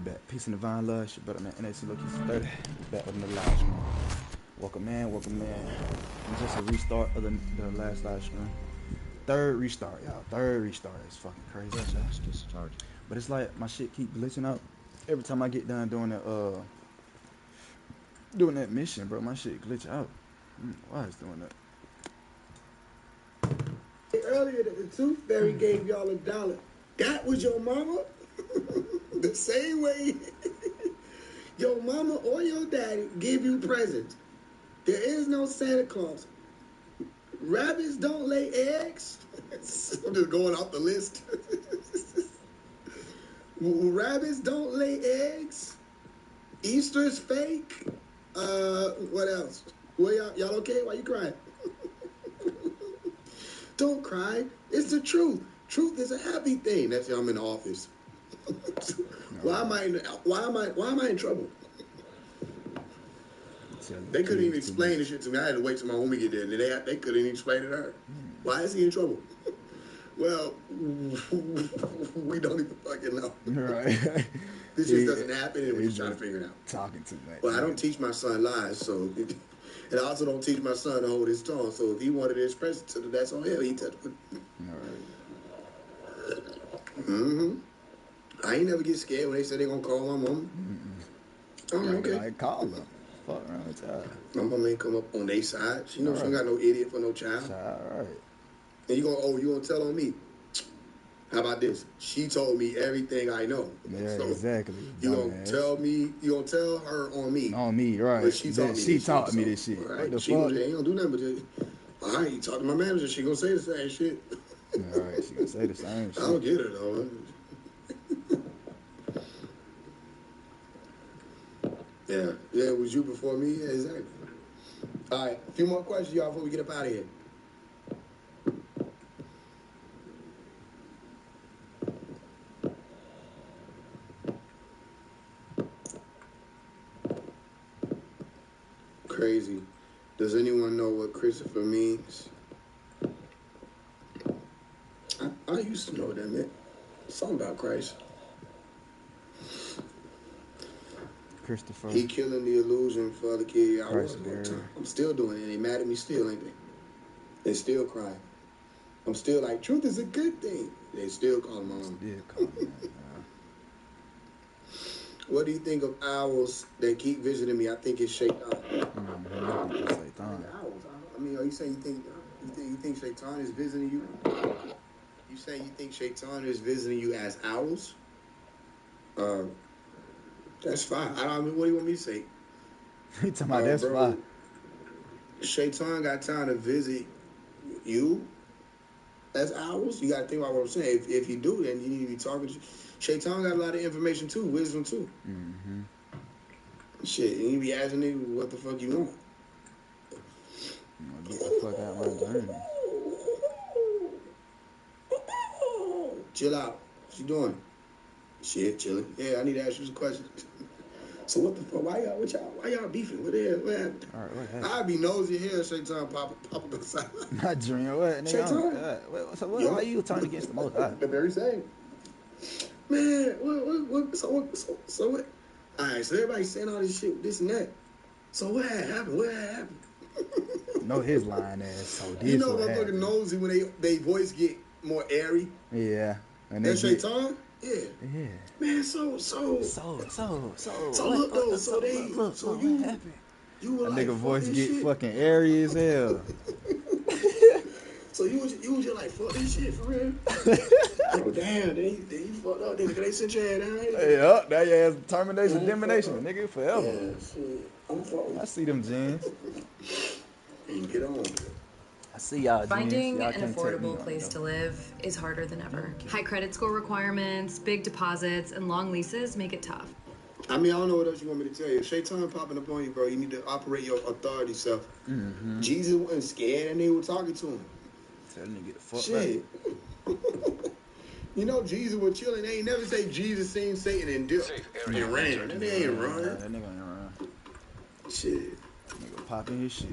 back. Peace and divine love. It's your brother, man. NXT Loki's 30. Back with another live stream. Welcome in. It's just a restart of the last live stream. Third restart, y'all. Third restart. It's fucking crazy. That's just charging. But it's like my shit keep glitching out. Every time I get done doing that mission, bro, my shit glitch out. Why is it doing that? Earlier that the tooth fairy gave y'all $1. That was your mama? The same way your mama or your daddy give you presents. There is no Santa Claus. Rabbits don't lay eggs. I'm just going off the list. Rabbits don't lay eggs. Easter's fake. What else? Well, y'all okay? Why you crying? Don't cry. It's the truth. Truth is a happy thing. That's why I'm in the office. Why am I in trouble? They couldn't even explain this shit to me. I had to wait till my homie get there. They couldn't even explain it to her. Why is he in trouble? Well, we don't even fucking know. Right. This just doesn't happen, and we're just trying to figure it out. Talking too much. Well, I don't teach my son lies, so... And I also don't teach my son to hold his tongue. So if he wanted to express it to them, that's on him. He touched it. All right. Mm-hmm. I ain't never get scared when they said they gonna call my mom. Oh, okay. I call them. Fuck around with y'all. My mama ain't come up on their side. She knows she don't got no idiot for no child. All right. And you gonna tell on me? How about this? She told me everything I know. Yeah, so exactly. You gonna tell her on me. On me, right. But she taught me this shit. Right. What She the ain't fuck? gonna do nothing but just, all right, you talk to my manager, she gonna say the same shit. All right, she gonna say the same shit. I don't get her though. Yeah, it was you before me. Yeah, exactly. All right, a few more questions, y'all, before we get up out of here. Crazy. Does anyone know what Christopher means? I used to know what that meant. Something about Christ. Christopher. He killing the illusion for other kids. Christ, I'm still doing it. They mad at me still, ain't they? They still crying. I'm still like, truth is a good thing. They still call my mom. Still call me. What do you think of owls that keep visiting me? I think it's Shaitan. I think it's Shaitan. Owls. I mean, are you saying you think Shaitan is visiting you? You saying you think Shaitan is visiting you as owls? That's fine. I mean, what do you want me to say? You talking about that's fine. Shaitan got time to visit you as owls? You got to think about what I'm saying. If you do, then you need to be talking to Shaitan got a lot of information too, wisdom too. Mm-hmm. Shit, you be asking nigga what the fuck you want. Get the fuck out of my journey. Chill out. What you doing? Shit, chilling. Yeah, I need to ask you some questions. So what the fuck? Why y'all beefing? What happened? All right, what happened? I'd be nosy here, Shaitan pop up inside. Not dream. What, nigga? Shaitan? So why you turning against the most high? The very same. Man, so what? All right, so everybody's saying all this shit, this and that. So what happened? What happened? Know his lying ass. So this You know, what motherfucking happened. nosy when they voice get more airy. Yeah. And That's Shaitan? Yeah. Yeah. Man, so look though, you what happened? You were That like, nigga voice fuck get this shit. fucking airy as hell. So you was just like, fuck this shit for real? Oh damn, they fucked up. They sent your ass down here. Yeah, that your ass termination, elimination, nigga, forever. Yeah, shit. I'm fucking. I see them jeans. And get on. I see y'all jeans. Finding Y'all an can't take me affordable on, place though. to live is harder than ever. High credit score requirements, big deposits, and long leases make it tough. I mean, I don't know what else you want me to tell you. If Shaitan popping up on you, bro, you need to operate your authority self. Mm-hmm. Jesus wasn't scared and they were talking to him. Tell them to get the fuck Shit. You know, Jesus was chilling. They ain't never say Jesus seen Satan and dipped and ran. That nigga ain't run. That nigga ain't run. Shit. Nigga popping his shit.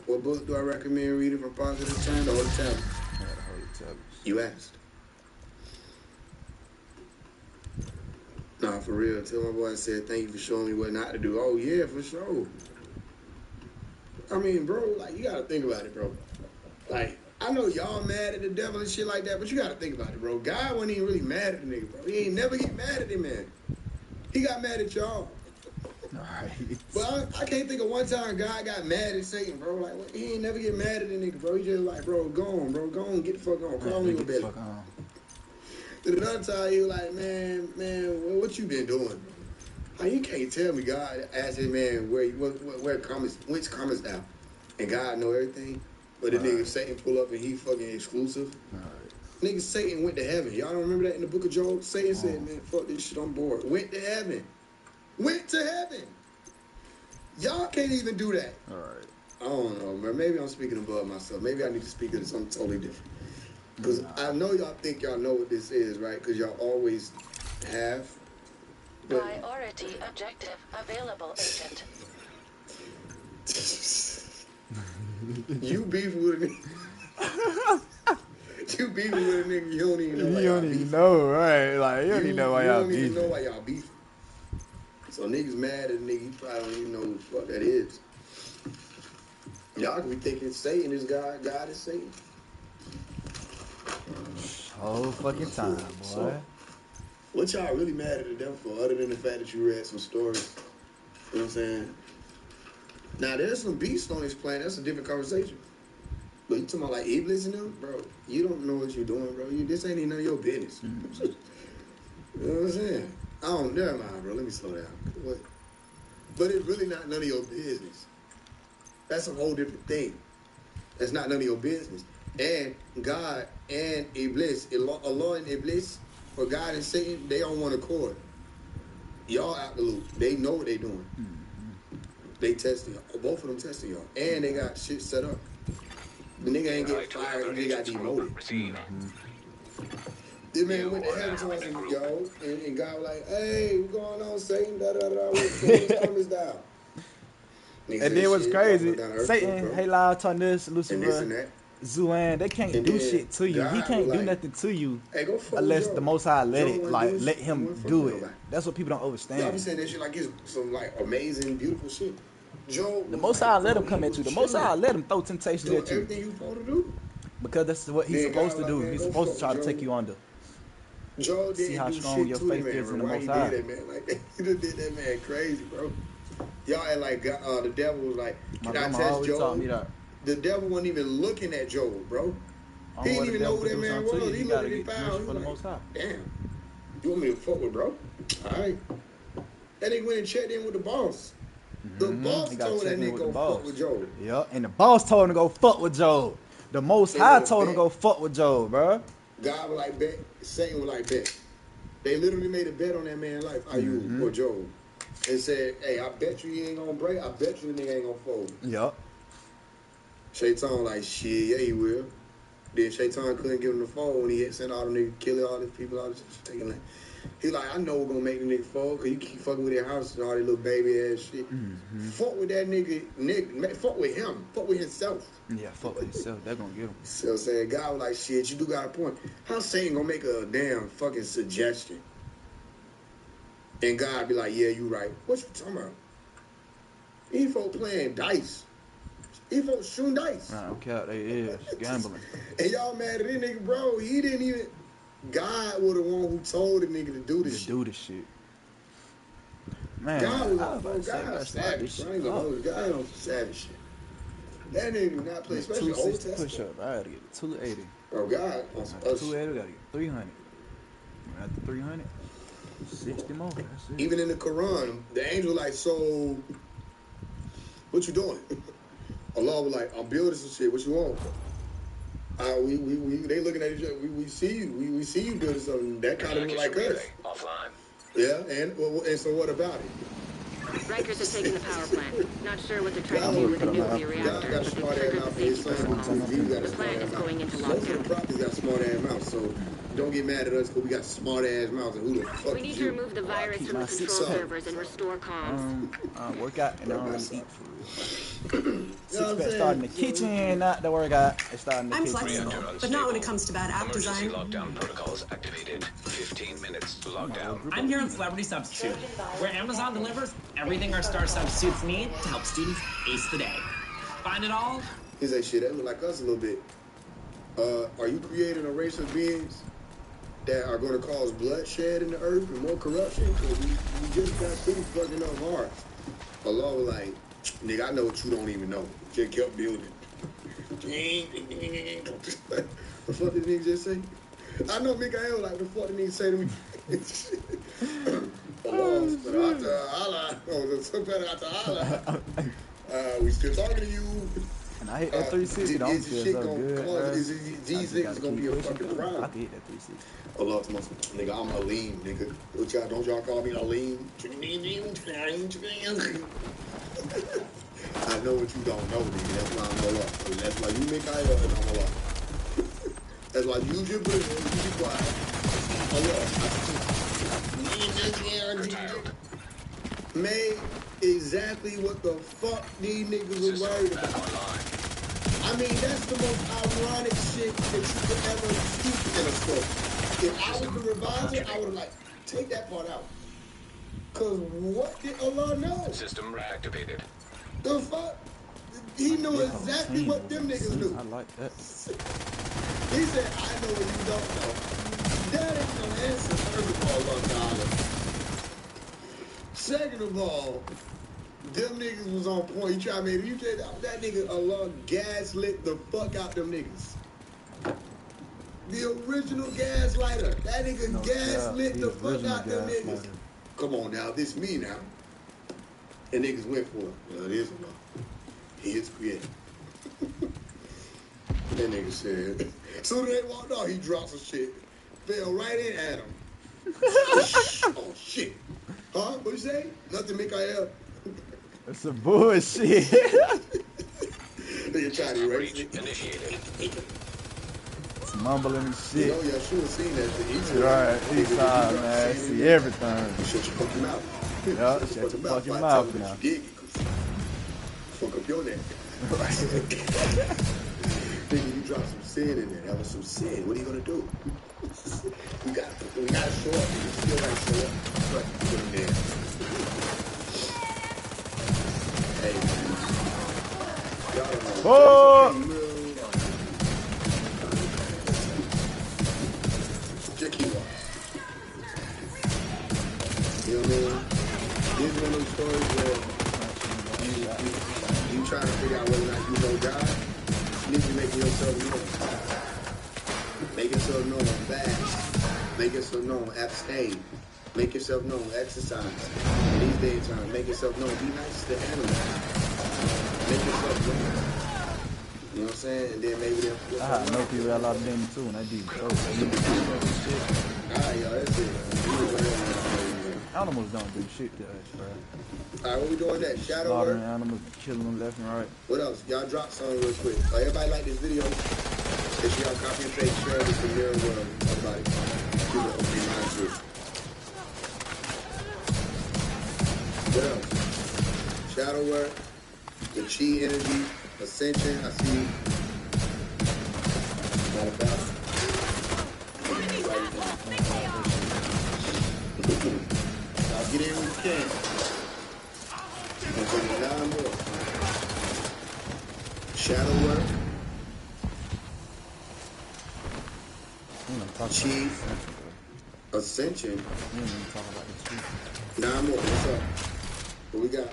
What book do I recommend reading for positive time? The Holy Tablet. Yeah, the Holy Tablets. You asked. Nah, for real. Tell my boy I said thank you for showing me what not to do. Oh yeah, for sure. I mean, bro, like you gotta think about it, bro. Like, I know y'all mad at the devil and shit like that, but you gotta think about it, bro. God wasn't even really mad at the nigga, bro. He ain't never get mad at him, man. He got mad at y'all. Alright. But I can't think of one time God got mad at Satan, bro. Like, he ain't never get mad at the nigga, bro. He just like, bro, go on, get the fuck on. Crawl in your belly. Then another time he was like, man, what you been doing, bro? Like, you can't tell me God asked him, man, where cometh, which cometh thou? And God know everything. But the nigga Satan pull up and he fucking exclusive. Nigga Satan went to heaven. Y'all don't remember that in the book of Job? Satan said, man, fuck this shit, I'm bored. Went to heaven. Went to heaven. Y'all can't even do that. Alright. I don't know, man. Maybe I'm speaking above myself. Maybe I need to speak into something totally different. Because I know y'all think y'all know what this is, right? Because y'all always have. But priority objective available, agent. You beef with a nigga. You beef with a nigga, you don't even know why You don't even know, right? Like, you don't even know why y'all beefing. You don't even know why y'all beefing. So niggas mad at a nigga, you probably don't even know who the fuck that is. Y'all can be thinking Satan is God, God is Satan. Whole fucking time, boy. So, what y'all really mad at the devil for, other than the fact that you read some stories? You know what I'm saying? Now, there's some beasts on this planet. That's a different conversation. But you talking about like Iblis and them? Bro, you don't know what you're doing, bro. This ain't even none of your business. You know what I'm saying? Never mind, bro. Let me slow down. What? But it's really not none of your business. That's a whole different thing. That's not none of your business. And God and Iblis, Allah and Iblis, or God and Satan, they on one accord. Y'all out the loop. They know what they doing. They testing y'all. Both of them testing y'all. And they got shit set up. The nigga ain't get fired, he got demoted. This man went to heaven to us, yo, and God was like, hey, what's going on, Satan? What comest down? And then what's crazy, Satan, Halal, Tarnus, Lucifer, Zuan, they can't do shit to you. He can't do nothing to you unless the Most High let him do it. That's what people don't understand. Y'all be saying that shit like it's some like amazing, beautiful shit. Job, the Most High let him come at you. The Most High let him throw temptations at you. Everything you supposed to do. Because that's what he's supposed to do. He's supposed to try to take you under. Joe didn't see how do strong shit your to faith man, is in the why Most he High. did that, man? Like, he done did that man crazy, bro. Y'all act like the devil was like, can I test Job? The devil wasn't even looking at Job, bro. He didn't even know who that man was. He looked at his power. He was like, damn, you want me to fuck with bro? All right. That nigga went and checked in with the boss. The boss told that nigga go fuck with Job. Yeah, and the boss told him to go fuck with Job. The Most High told him to go fuck with Job, bro. God was like, bet. Satan was like, bet. They literally made a bet on that man's life, Ayub or Job. And said, hey, I bet you he ain't gonna break. I bet you the nigga ain't gonna fold. Yup. Shaitan like, shit, yeah, he will. Then Shaitan couldn't give him the phone when he had sent all the niggas, killing all these people, all this shit. Taking like, he like, I know we're gonna make the nigga fold, cause you keep fucking with their house and all that little baby ass shit. Fuck with that nigga, fuck with him, fuck with himself. Yeah, fuck with himself. They're gonna get him. So I'm saying, God was like, shit, you do got a point. How Satan gonna make a damn fucking suggestion? And God be like, yeah, you right. What you talking about? These folks playing dice. These folks shooting dice. Okay, they is gambling. And y'all mad at this nigga, bro. He didn't even. God was the one who told the nigga to do this shit. Man, God was savage. I ain't gonna hold God on some savage shit. That nigga do not play, especially Old Testament. Push up. I gotta get 280. Bro, God on some other 280, gotta get 300. After 300, 60 more. That's it. Even in the Quran, the angel like, so, what you doing? Allah was like, I'm building some shit. What you want? They looking at each other. We see you. We see you building something that kind of look like us. Offline. Yeah, and so what about it? Rikers are taking the power plant. Not sure what they're trying to do with the nuclear reactor, but they've triggered the safety protocols. The plant is going into Most of the lockdown. properties got smart ass mouths, so don't get mad at us because we got smart ass mouths. And who the fuck We need is to you? remove the virus from the control servers and restore comms. Work out and I don't really eat food. Six-pack starting in the kitchen, not the workout. It's starting in the kitchen. I'm flexible, but not when it comes to bad app design. Emergency lockdown protocols activated. 15 minutes. I'm here on Celebrity Substitute, where Amazon delivers everything our star substitutes need to help students ace the day. Find it all? He said, shit, that look like us a little bit. Are you creating a race of beings that are going to cause bloodshed in the earth and more corruption? Because we just got through fucking up hard. Allah was like, nigga, I know what you don't even know. Just kept building. The fuck did the nigga just say? I know Mikael like, the fuck did the nigga say to me? We still talking to you. And I hit that 360. Don't feel so good. These niggas gonna be a fucking problem. I can hit that 360. Allah, nigga, I'm Halim, nigga. Utcha, don't y'all call me Halim? I know what you don't know, nigga. That's why I'm Allah. That's why you make I and I'm Allah. That's why you just put it in, you be quiet. Allah. Made exactly what the fuck these niggas were worried about. I mean, that's the most ironic shit that you could ever speak in a story. If I was the reviser, I would have like, take that part out. Cause what did Allah know? System reactivated. The fuck? He knew exactly what them niggas knew. I like that. He said, I know what you don't know. That ain't no answer, first of all, Allah Ta'ala. Second of all, them niggas was on point. You try to make you said that nigga Allah gaslit the fuck out them niggas. The original gaslighter. That nigga gaslit the fuck out them niggas. Come on now, this me now. And niggas went for it. Well, it is Allah. He is creator. That nigga said. Soon as they walked off, he dropped some shit. Fell right in at him. Oh shit. Huh? What you say? Nothing, Mikael. That's some bullshit. Nigga trying to erase it. It's mumbling and shit. You know, y'all should have seen that. Right, east side, man. See everything. Shut your fucking mouth. Yeah, shut your fucking mouth now. Fuck up your neck. Nigga, you dropped some sin in there. That was some sin. What are you gonna do? We gotta show up. You still gotta show up. Right, put him there. Hey, man. Y'all don't know. Oh! Jackie Wall. You know what I mean? This is one of those stories where you trying to figure out whether or not you know God. You need to make yourself known. Make yourself known. Fast. Make yourself known. Abstain. Make yourself known. Exercise. In these days and times, make yourself known. Be nice to animals. Make yourself known. You know what I'm saying? And then maybe they'll... I know people that love them too, and they do so shit. Alright, y'all, that's it. Animals don't do shit to us, bro. Alright, what we doing next? Shadow Slaughtering work? animals, killing them left and right. What else? Y'all drop something real quick. Everybody like this video. Make sure y'all copy and paste, share this in your world. Everybody. Do the opening line too. What else? Shadow work. The chi energy. Ascension. I see. Not about. Y'all get in when you can. Shadow work. Chief. Ascension. 9 more. What's up? What we got?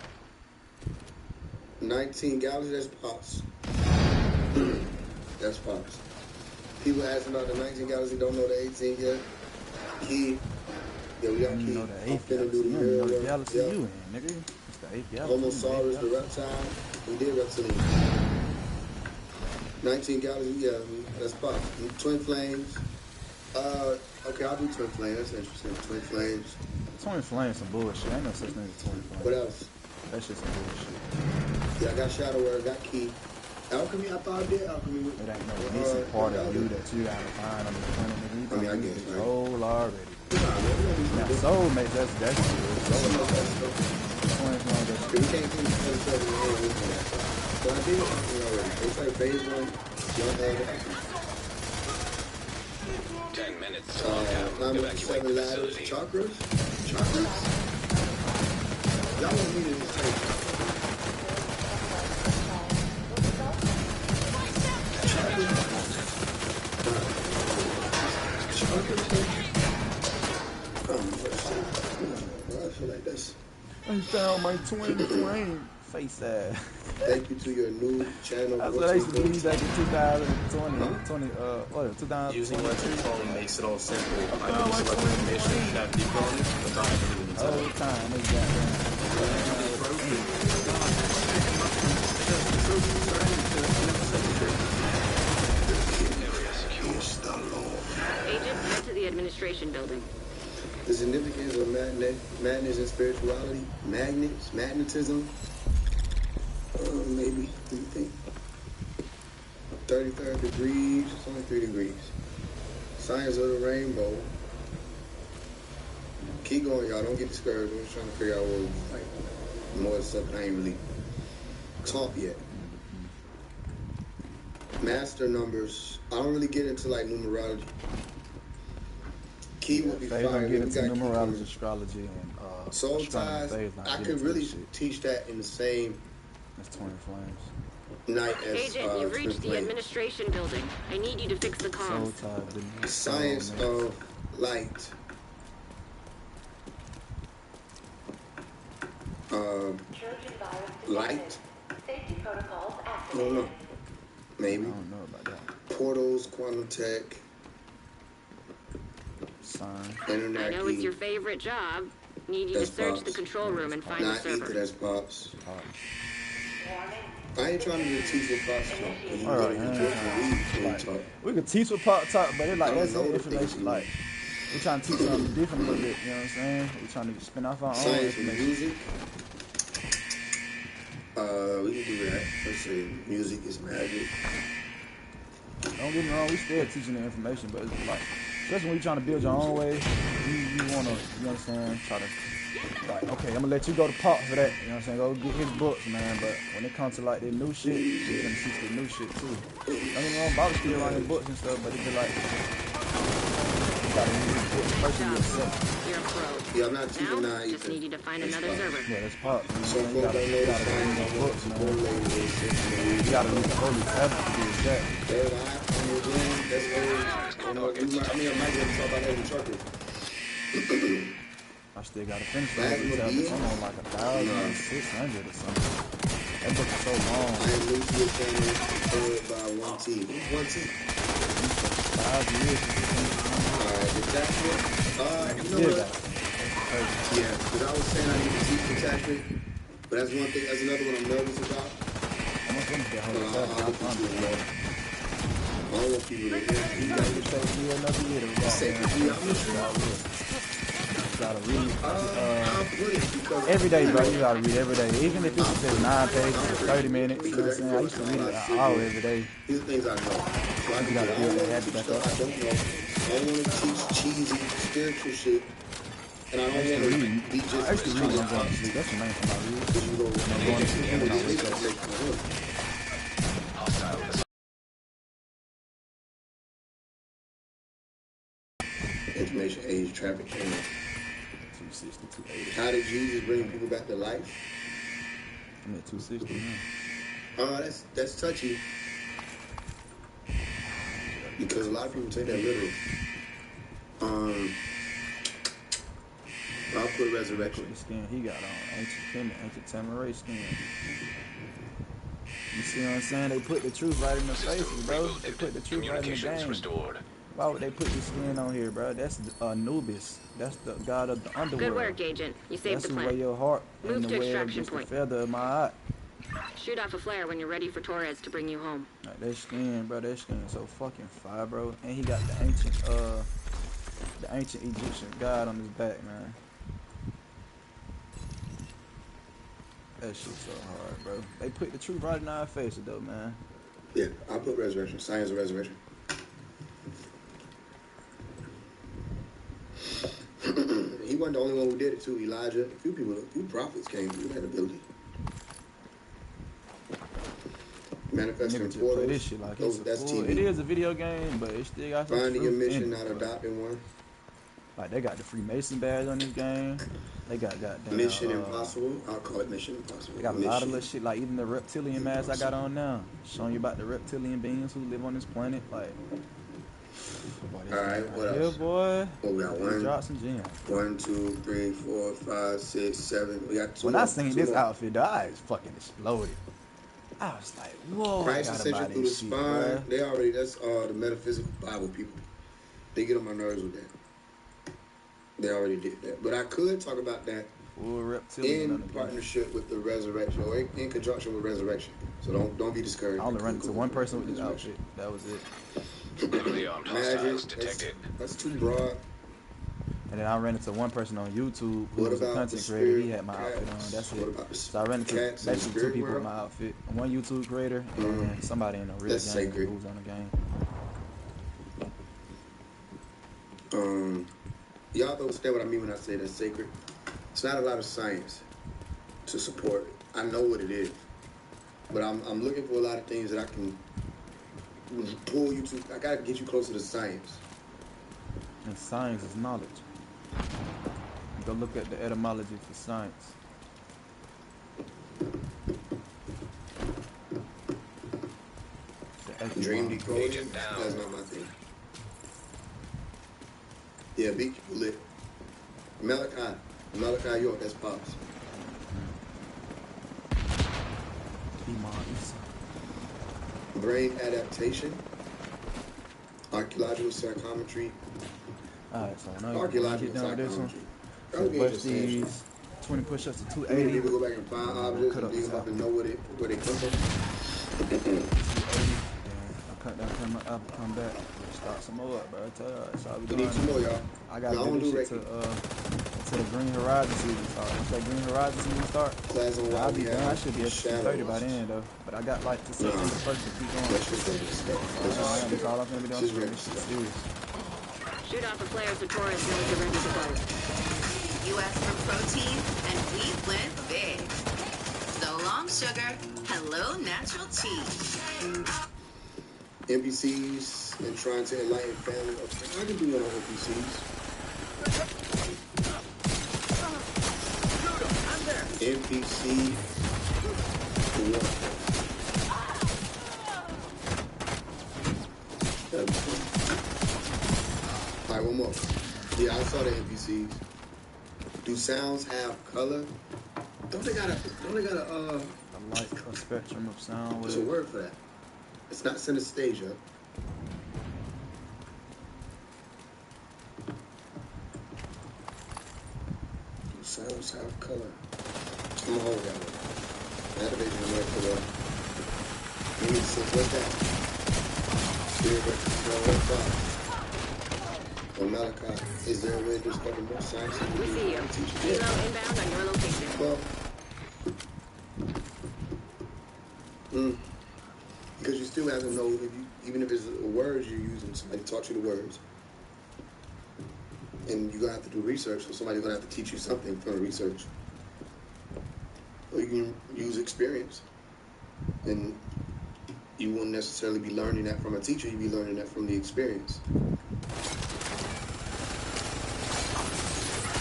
19 galaxies. That's pops. That's pops. People asking about the 19 galaxies, don't know the 18 yet. Key. Yeah, we got key. You know the 8th finna do the mirror work. galaxy you in, nigga. It's the 8th galaxy. Homosaurus, the reptile. We did reptilian. 19 galaxies, yeah, that's pop. Twin flames. Okay, I'll do twin flames. That's interesting. Twin flames. Twin flames some bullshit. Ain't no such thing as twin flames. What else? That's just some bullshit. Yeah, I got shadow work, got key. Alchemy, I thought I did alchemy. It ain't no missing part of you that you gotta find on the planet, nigga. I mean, I guess, it's right? old already. Now, Nah, soulmate, that's good. Twin flames, that's we can't see the other stuff in the head with that. So I did alchemy already. It's like phase 1. Y'all had alchemy. 10 minutes to climb up 7 ladders. Chakras? Chakras? Y'all want me to just say I feel like that's... I found my twin flame. Face ass. Thank you to your new channel. That's what I used to believe back in 2020. What, 2000? Using electric phone makes it all simple. I can select information that deep on it, but not everything inside. All the time, Agent, head to the administration building. The significance of madness and spirituality. Magnets, magnetism. Maybe. What do you think? 33rd degrees. It's only 3 degrees. Science of the rainbow. Keep going, y'all. Don't get discouraged. I'm just trying to figure out what, like, more stuff that I ain't really taught yet. Master numbers. I don't really get into, like, numerology. Key will be fire. Don't get into numerology, astrology, and soul ties. I could really teach that in the same That's 20 flames. night as Agent, you've reached the administration building. I need you to fix the comms. Science of light. Light. Safety protocols I activated. don't know. Maybe. I don't know about that. Portals, quantum tech. Sign. Internet. I know it's your favorite job. Need you to search the control room and find the Not server. ether, that's Pops. I ain't trying to teach what Pops talk. All right, we could teach what Pop talk, but it's like that's information. Like we're trying to teach something different a little bit. You know what I'm saying? We're trying to spin off our own Science and information. music. We can do that. Let's say music is magic. Don't get me wrong, we still teaching the information, but it's like, especially when you're trying to build your own way, you want to, you know what I'm saying, try to, like, okay, I'm going to let you go to Pop for that, you know what I'm saying, go get his books, man, but when it comes to, like, that new shit, you're going to teach the new shit, too. Don't get me wrong, Bob's still writing books and stuff, but it's like, you got to use books first of yourself. You're a pro. Yeah, I'm not teaching Now, that just either. need you to find another server. Yeah, that's Pop. Some folks don't know the science of books, what man. You got to read the Holy Tablet to do that. They're live on your room. That's old. I might be able to talk about that in chocolate. I still got to finish that Holy Tablet. I'm on like 1,600 or something. That book is so long. I am new to your channel, heard by 1T. Who's 1T? 5 years. Alright, detachment. You know what? Yeah, because I was saying I need to teach detachment, but that's one thing. That's another one I'm nervous about. I'm gonna finish that Holy Tablet. I promise. I don't want people to hear. You got to Take me another year to go. say, Gotta read. I'll put it because Every day, bro. You gotta read every day. Even if it's just 9 pages or 30 minutes. You know what I'm saying? I used to read it an hour every day. these are things I know. So You gotta build that habit back up. I don't know. I don't want to teach cheesy spiritual shit. And I don't want to be just I used to read when I'm going to sleep. That's the main thing I read. When I'm going to sleep and when I wake up. Information age traffic change. 260, 280. How did Jesus bring people back to life? I'm at 260 now. That's touchy. Because a lot of people take that literal. I'll put resurrection. The skin he got on. Ancient Kemet, ancient Tamaray skin. You see what I'm saying? They put the truth right in the faces, bro. They put the truth right in the game. Why would they put this skin on here, bro? That's Anubis. That's the god of the underworld. Good work, Agent. You saved That's the the way plant. your heart Move and to the way extraction against the point. feather of my eye. Shoot off a flare when you're ready for Torres to bring you home. Like that skin, bro. That skin is so fucking fire, bro. And he got the ancient Egyptian god on his back, man. That shit's so hard, bro. They put the truth right in our faces, though, man. Yeah, I'll put resurrection. Science of resurrection. He wasn't the only one who did it, too. Elijah. A few prophets came through that ability. Manifesting Nigga just play this portals. shit like Those, it's that's a fool. TV. It is a video game, but it still got some Finding your truth mission, in not it, bro. adopting one. Like they got the Freemason badge on this game. They got goddamn Mission Impossible. I'll call it Mission Impossible. They got a lot of little shit, like even the reptilian mask I got on now, showing you about the reptilian beings who live on this planet. Like, boy, this all right, game what right else? here, boy. Oh, we got They dropped some gems. 1, 2, 3, 4, 5, 6, 7. We got 2 When more. I seen this outfit, the eyes fucking exploded. I was like, whoa, Christ I gotta ascension buy through the this shit, spine. bruh. They already, that's the metaphysical Bible people. They get on my nerves with that. They already did that. But I could talk about that in partnership with the resurrection, or in conjunction with resurrection. So don't be discouraged. I only ran into one person with this outfit. That was it. Heavily armed hostiles detected. That's too broad. And then I ran into one person on YouTube who was a content creator. He had my outfit on. That's it. So I ran into basically 2 people with my outfit. One YouTube creator and somebody in a real game who was on the game. Y'all don't understand what I mean when I say that's sacred. It's not a lot of science to support it. I know what it is. But I'm looking for a lot of things that I can pull you to. I gotta get you closer to science. And science is knowledge. Go look at the etymology for science. Dream decoding? That's not my thing. Yeah, big people lit. Malachi York, that's Pops. Brain adaptation. Archaeological psychometry. Alright, so now archaeological get down with this one. So bust these 20 push-ups to 280. People go back and find objects and dig them up and know where they come from. 280. I'll cut that from my up, come back. Start some more up, bro. I tell you, that's all we need some more, y'all. I gotta do this shit to the Green Horizon season start. Once that Green Horizon season start, I'll be done. I should be at 230 by then, though. But I got like to September 1st to keep going. That's all I'm gonna be doing. Serious. Shoot off a player's tutorial as soon as you're ready to go. You asked for protein, and we went big. So long, sugar. Hello, natural tea. NPCs and trying to enlighten family. Okay, I can do one on NPCs. NPC. Alright, one more. Yeah, I saw the NPCs. Do sounds have color? Don't they got a like a spectrum of sound. There's a word for that. It's not synesthesia. Sounds have color. I'm gonna hold that one. Activation word for what? What's that? Spirit what's up? Or Malachi, is there a way to discover more science? We see you. Elo inbound on your location. Well, because you still have to know, even if it's words you're using, somebody taught you the words. And you're going to have to do research, so somebody's going to have to teach you something from the research. Or you can use experience. And you won't necessarily be learning that from a teacher, you'll be learning that from the experience.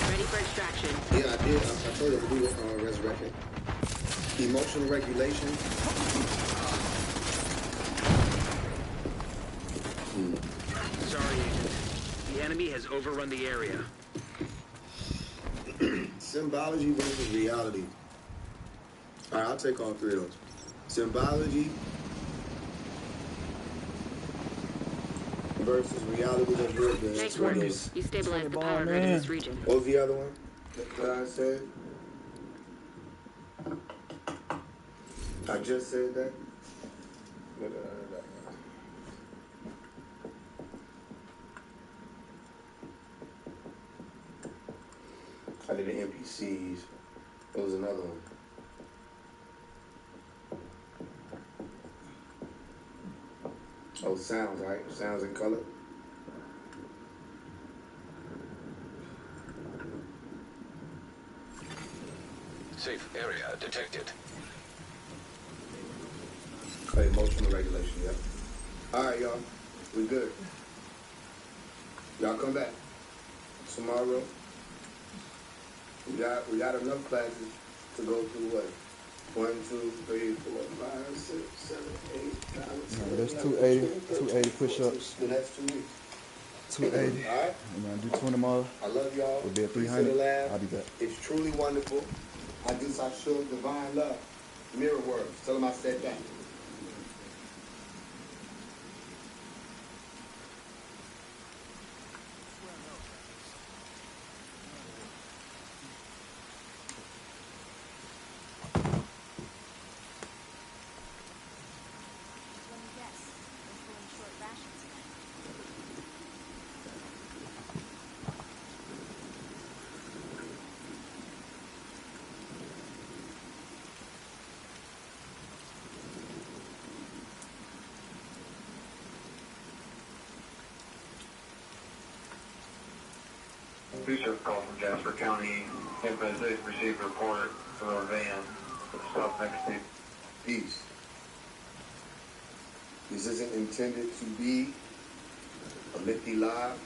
Ready for extraction. Yeah, I did. I told you to do it, resurrection. Emotional regulation. Sorry, Agent. The enemy has overrun the area. Symbology versus reality. All right, I'll take all 3 of those. Symbology versus reality. Nice work. You stabilized the power grid in this region. What was the other one that I said? I just said that. I did the NPCs. There was another one. Oh, sounds, right? Sounds and color. Safe area detected. Emotional regulation, yep. All right, y'all. We good. Y'all come back. Tomorrow, we got enough classes to go through what? 1, 2, 3, 4, 5, 6, 7, 8, 9, 10, That's 11, 280 push-ups. The next 2 weeks. 280. All right? We're going to do 20 more. I love y'all. We'll be at Peace to 300. the lab. I'll be back. It's truly wonderful. I do I show divine love. Mirror words. Tell them I said that. Research call from Jasper County. Advise they received a report from a van that stopped next to Peace. This isn't intended to be a Litty live.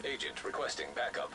Agent requesting backup.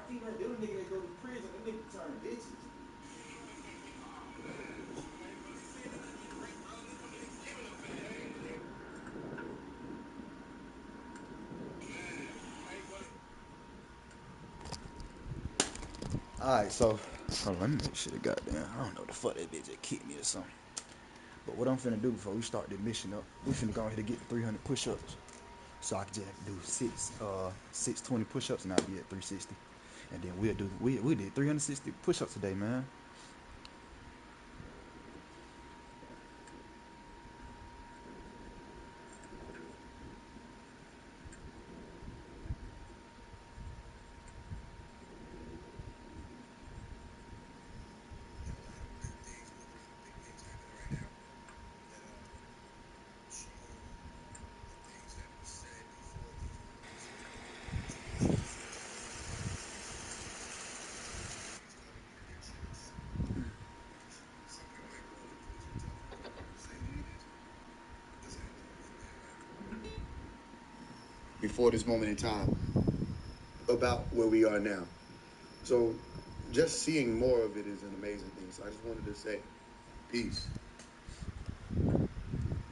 female, they don't nigga that go to prison, them niggas turn bitches. Alright, so hold on, let me make sure the goddamn, I don't know the fuck that bitch that kicked me or something. But what I'm finna do before we start this mission up, we finna go ahead and get 300 push-ups. So I can just do 620 push-ups and I'll be at 360. And then we did 360 push-ups today, man. Before this moment in time, about where we are now. So just seeing more of it is an amazing thing. So I just wanted to say, peace.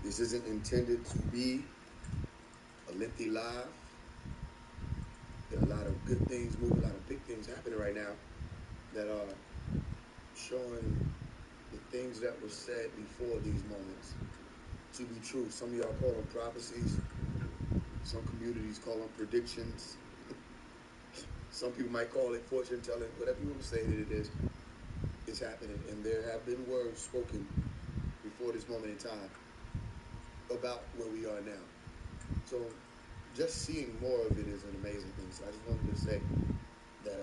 This isn't intended to be a lengthy live. There are a lot of good things moving, a lot of big things happening right now that are showing the things that were said before these moments to be true. Some of y'all call them prophecies. Some communities call them predictions. Some people might call it fortune telling. Whatever you want to say that it is, it's happening. And there have been words spoken before this moment in time about where we are now. So just seeing more of it is an amazing thing. So I just wanted to say that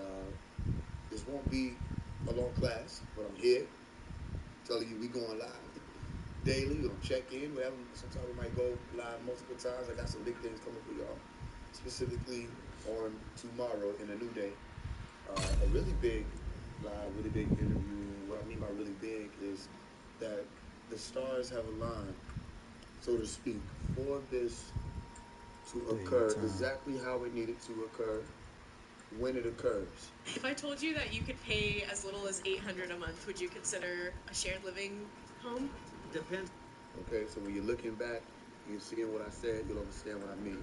this won't be a long class, but I'm here telling you we going live daily. We're gonna check in, whatever. Sometimes we might go live multiple times. I got some big things coming for y'all, specifically on tomorrow in a new day. A really big live, really big interview. What I mean by really big is that the stars have aligned, so to speak, for this to occur exactly how it needed to occur when it occurs. If I told you that you could pay as little as $800 a month, would you consider a shared living home? Depends. Okay, so when you're looking back, you're seeing what I said, you'll understand what I mean.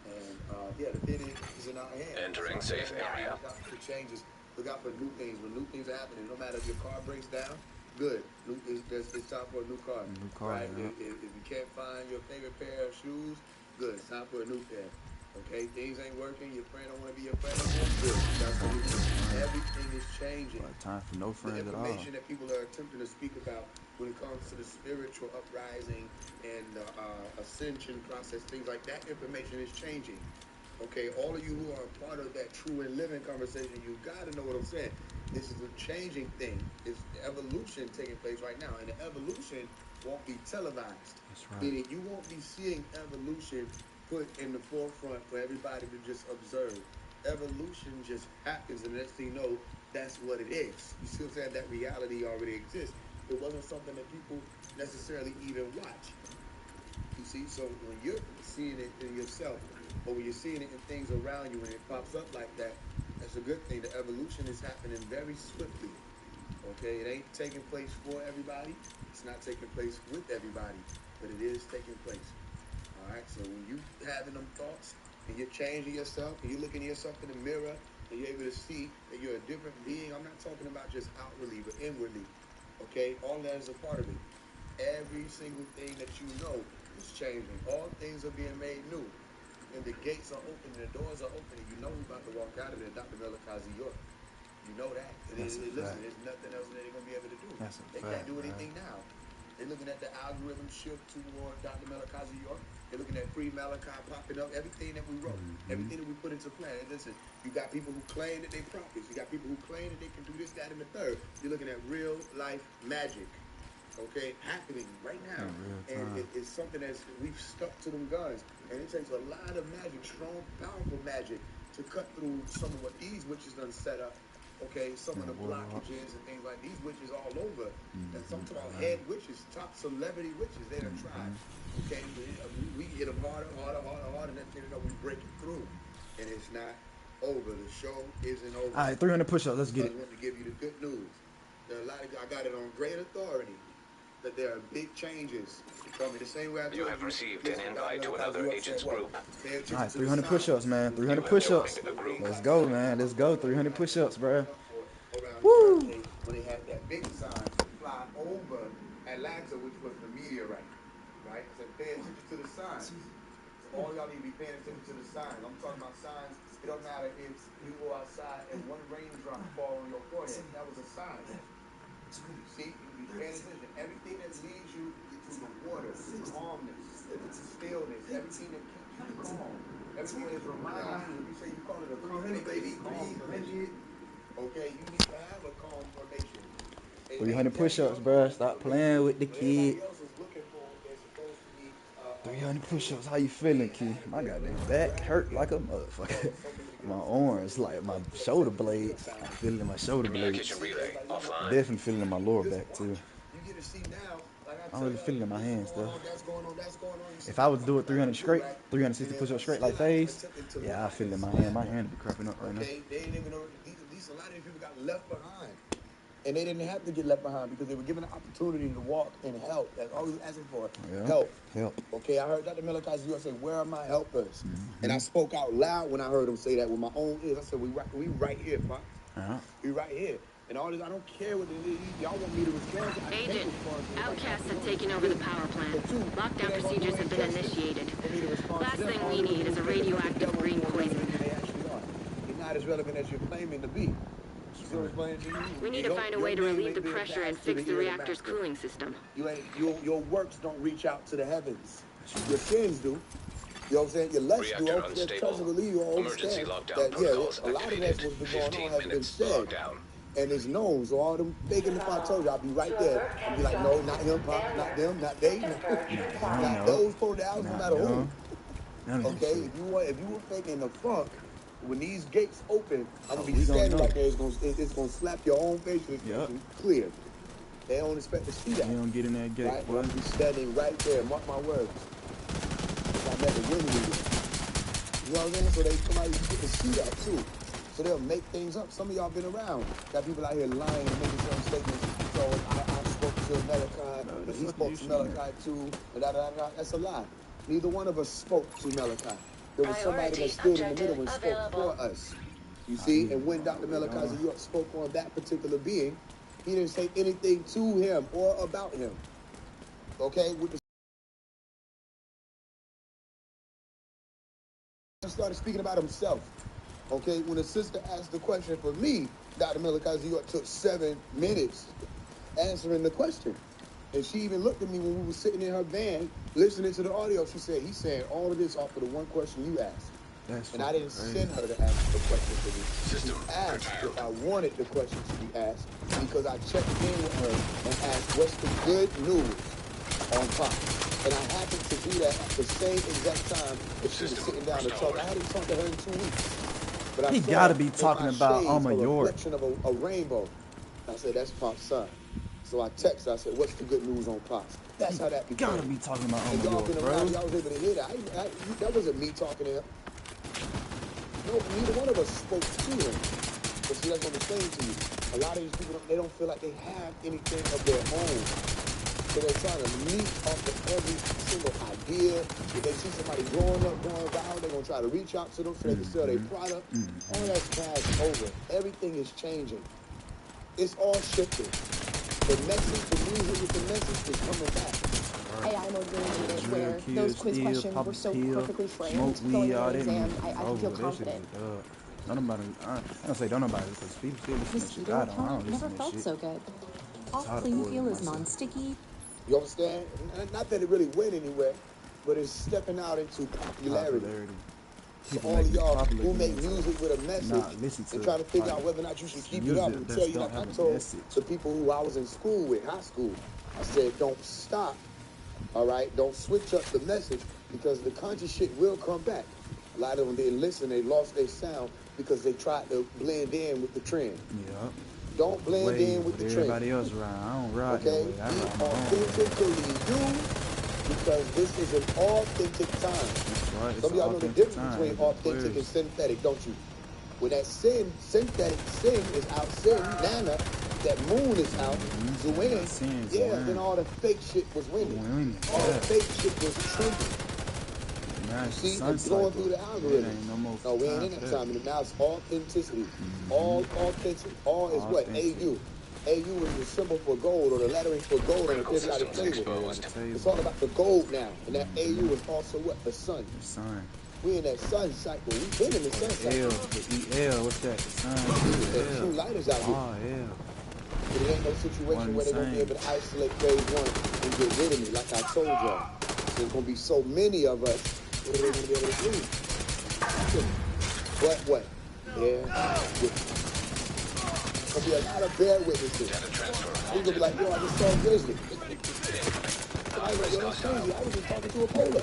And yeah, the bidding is in our hands. Entering safe area. Look out for changes. Look out for new things. When new things are happening, no matter if your car breaks down, good. It's time for a new car. New car, right? Yeah. If you can't find your favorite pair of shoes, good. It's time for a new pair. Okay, things ain't working. Your friend don't want to be your friend anymore. Good. That's a new thing. Everything is changing. Time for no friends The at all. information that people are attempting to speak about when it comes to the spiritual uprising and ascension process, things like that, information is changing. Okay, all of you who are a part of that true and living conversation, you got to know what I'm saying. This is a changing thing. It's evolution taking place right now, and the evolution won't be televised. That's right. Meaning you won't be seeing evolution put in the forefront for everybody to just observe. Evolution just happens, and the next thing you know, that's what it is. You see what I'm saying? That reality already exists. It wasn't something that people necessarily even watch. You see, so when you're seeing it in yourself, or when you're seeing it in things around you, when it pops up like that, that's a good thing. The evolution is happening very swiftly. Okay, it ain't taking place for everybody. It's not taking place with everybody, but it is taking place. All right, so when you having them thoughts and you're changing yourself and you're looking at yourself in the mirror and you're able to see that you're a different being, I'm not talking about just outwardly, but inwardly. Okay, all that is a part of it. Every single thing that you know is changing. All things are being made new. And the gates are open, and the doors are open, and you know we're about to walk out of there, Dr. Melakazi York. You know that. Listen, there's nothing else that they're going to be able to do. They can't do anything now. They're looking at the algorithm shift toward Dr. Melakazi York. They're looking at pre-Malachi popping up. Everything that we wrote, everything that we put into play. And listen, you got people who claim that they prophets. You got people who claim that they can do this, that, and the third. You're looking at real life magic. Okay, happening right now, and it's something that's we've stuck to them guns, and it takes a lot of magic, strong, powerful magic, to cut through some of what these witches done set up. Okay, some of the blockages and things like these witches all over, and some of our head witches, top celebrity witches, they done tried. Okay, we hit them harder, and then you know we break it through, and it's not over. The show isn't over. All right, 300 push-ups. Let's get I it. just want to give you the good news. There are a lot of, I got it on great authority that there are big changes coming. The same way I You have received an invite to another agent's group. All right, 300 push-ups, man. 300 push-ups. Let's go, man. Let's go. 300 push-ups, bro. Woo! When they had that big sign fly over Atlanta, which was the meteorite, right? So pay attention to the signs. So all y'all need to be paying attention to the signs. I'm talking about signs. It don't matter if you go outside and one raindrop fall on your forehead. That was a sign. See, you be paying attention. Everything that leads you to the water, calmness, stillness, everything that keeps you calm, everything that reminds you. You say you call it a calm formation. Okay, you need to have a calm formation. 300 push-ups, bro. Stop playing with the kid. 300 push-ups. How you feeling, kid? My goddamn back hurt like a motherfucker. My arms, like my shoulder blades. I'm feeling my shoulder blades. Definitely feeling in my lower back too. I don't really feel it in my hands though. If I was to do it 300 straight, 360 push-ups straight like phase, yeah, I feel it in my hand. My hand would be cramping up right now. They didn't even know these a lot of these people got left behind. And they didn't have to get left behind because they were given an opportunity to walk and help. That's all we were asking for. Yeah. Help. Okay, I heard Dr. Malachi's US say, where are my helpers? And I spoke out loud when I heard him say that with my own ears. I said, we right here, Pop. We right here. And all this, I don't care what it is. Y'all want me to respond to. Agent, outcasts have taken over the power plant. Lockdown procedures have been initiated. Last thing we need is a radioactive green poison. They actually are. You're not as relevant as you're claiming to be. We need to find a way to relieve the pressure and fix the reactor's cooling system. Your works don't reach out to the heavens. Your sins do. You know what I'm saying? Your lust do. There's trust and believe you all understand that, yeah, a lot of that's what's been going on has been said. And it's known. So all them faking if I told you, I'll be right there. I'll be like, no, not him, Pop, not them, not they, not those 4 hours, no matter who. Okay, if you were faking the funk, when these gates open, I'm gonna be standing right there. It's gonna slap your own face. It's clear. They don't expect to see that. You don't get in that gate. Right? I'm gonna be standing right there. Mark my words. I'm at the window. You know what I'm saying? So somebody get to see that too. So they'll make things up. Some of y'all been around. Got people out here lying and making certain statements. So I spoke to Malachi, but he spoke to Malachi too. That's a lie. Neither one of us spoke to Malachi. There was somebody that stood in the middle and spoke for us. You see? And when Dr. Malachi spoke on that particular being, he didn't say anything to him or about him. Okay? He started speaking about himself. Okay? When a sister asked the question for me, Dr. Malachi took 7 minutes answering the question. And she even looked at me when we were sitting in her van listening to the audio. She said, he's saying all of this off of the one question you asked. And I didn't send her to ask the question for me. She asked if I wanted the question to be asked because I checked in with her and asked, what's the good news on Pop? And I happened to do that at the same exact time that she was sitting down to talk. I hadn't talked to her in 2 weeks. But I He gotta be talking about York. Reflection of a rainbow. I said, that's Pop's son. So I texted, I said, what's the good news on Pops? That's how that became. Gotta be talking about y'all York, been bro. around, y'all was able to hear that. That wasn't me talking to him. No, neither one of us spoke to him. But see, that's what I'm saying to you. A lot of these people, they don't feel like they have anything of their own. So they're trying to leap off of every single idea. If they see somebody growing up, going viral, they're going to try to reach out to them so they can sell their product. All that's passed over. Everything is changing. It's all shifting. The message, the music with the message is coming back. AI motivated where those quiz questions were so perfectly framed going into the exam. I can feel confident. I don't say don't nobody because people still listen to shit. I don't never felt so good. All clean feel is non-sticky. You understand? Not that it really went anywhere, but it's stepping out into popularity. So all of y'all who make music with a message and try to figure out whether or not you should keep it up and tell you, like I told the people who I was in school with, high school, I said, don't stop, all right? Don't switch up the message because the conscious shit will come back. A lot of them didn't listen. They lost their sound because they tried to blend in with the trend. Yeah. Don't blend in with the trend. Everybody else ride. I don't ride. Okay? Be authentically you because this is an authentic time. Right. Some of y'all know the difference between authentic and synthetic, don't you? When that synthetic sin is out, Nana, that moon is out, Zuin, then all the fake shit was winning. All the fake shit was trending. You see, it's going through the algorithm. No, we ain't in that time. And now it's authenticity. All authentic. All is what? AU. AU is the symbol for gold, or the lettering for gold on the periodic table. It's all about the gold now. And that AU is also what? The sun. The sun. We in that sun cycle. We've been in the sun cycle. The EL, what's that? The sun. The true lighters out here. Oh, yeah. But it ain't no situation where they're going to be able to isolate phase one and get rid of me, like I told y'all. There's going to be so many of us, what are they going to be able to do? What? Bear witness. There's going to be a lot of bear witnesses. They're going to be like, yo, I just saw a grizzly. I was like, yo, that's crazy. I was just talking to a polar.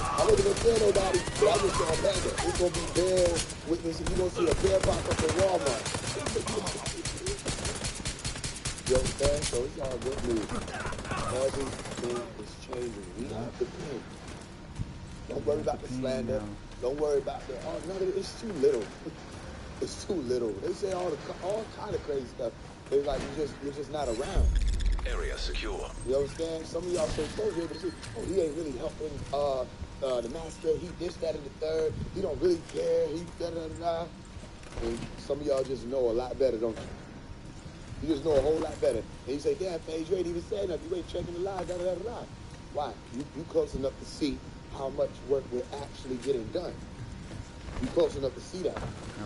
I wasn't going to tell nobody, but I just saw a panda. It's going to be bear witnesses. You're going to see a bear pop up in Walmart. You understand? So it's all good news. Everything is changing. We have to think. Don't worry about the slander. Don't worry about the none of it. It's too little. It's too little. They say all kind of crazy stuff. They're like you're just not around. Area secure. You understand? Some of y'all so close here, but he ain't really helping the master. He this, that, and the third. He don't really care. He da-da-da-da. And some of y'all just know a lot better, don't you? You just know a whole lot better. And you say, damn, Paige, you ain't even saying nothing. You ain't checking the live, da-da-da-da. Why? You close enough to see how much work we're actually getting done. You close enough to see that.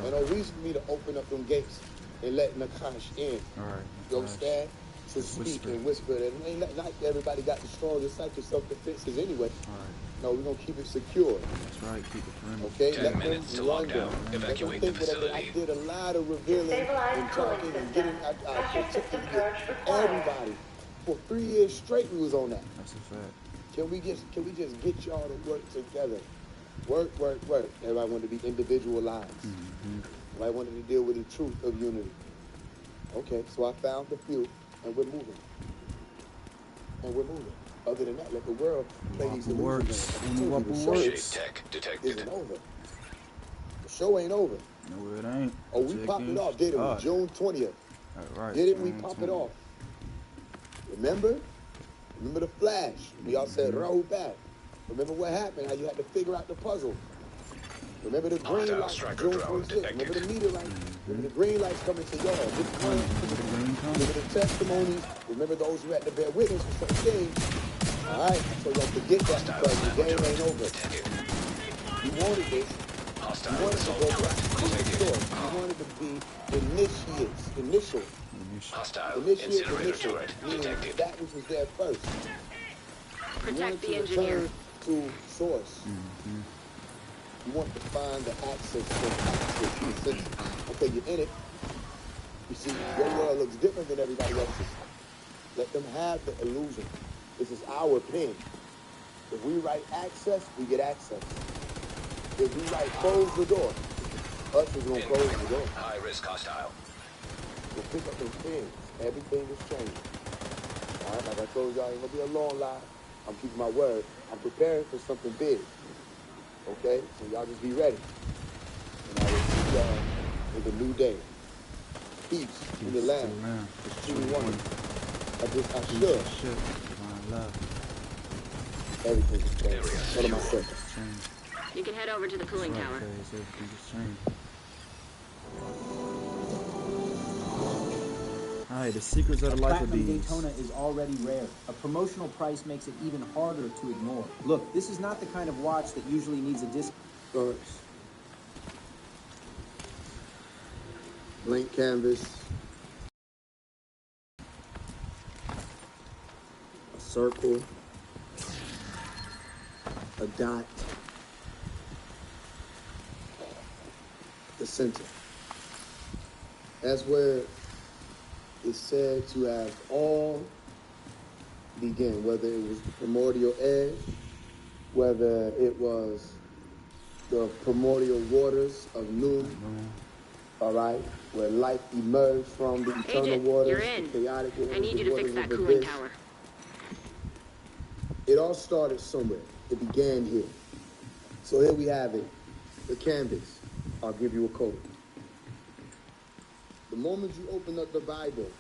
And no reason for me to open up them gates and let Nakash in. All right. You understand? To speak and whisper. And ain't not everybody got the strongest psychic self-defenses anyway. All right. No, we're going to keep it secure. That's right. Keep it perimeter. Okay? 10 minutes to lockdown. Evacuate the facility. I did a lot of revealing and talking and getting everybody. For 3 years straight, we was on that. That's a fact. Can we just get y'all to work together? Work. Everybody wanted to be individualized. Everybody wanted to deal with the truth of unity. Okay, so I found the few, and we're moving. Other than that, let the world play these illusions. Tech detected. Isn't over. The show ain't over. No, it ain't. Oh, we popped it off, didn't we? June 20th. Right. Didn't we pop it off? Remember the flash. We all said Raa'hubaat. Remember what happened? How you had to figure out the puzzle. Remember the green light, June 26th. Remember the meteorite. Remember the green lights coming to y'all. Remember the testimonies. Remember those who had to bear witness for some things. All right, so don't forget that because the game ain't over. You wanted this. You wanted to go back to the source. You wanted to be initial. Initiate, meaning that which was there first. Protect the you wanted to engineer. return to source. You want to find the access to the okay, you're in it. You see, your world looks different than everybody else's. Let them have the illusion. This is our pen. If we write access, we get access. If we write close the door, us is going to close the door. High risk hostile. We'll pick up those pens. Everything is changing. All right, like I told y'all, ain't going to be a long lie. I'm keeping my word. I'm preparing for something big. Okay? So y'all just be ready. And I will see y'all in the new day. Peace in the land. It's truly wonderful. I should. Love. Everything is changed. What am I saying? You can head over to the cooling tower. Everything is changed. Alright, the secrets of the life of bees. Daytona is already rare. A promotional price makes it even harder to ignore. Look, this is not the kind of watch that usually needs a disc. Blank canvas. A circle. A dot. The center. That's where it's said to have all began, whether it was the primordial edge, whether it was the primordial waters of Noon, all right, where life emerged from the eternal Agent, waters, you're in. the chaotic waters, I need you to fix that of cooling abyss. tower. It all started somewhere. It began here. So here we have it. the canvas, I'll give you a code. The moment you open up the Bible,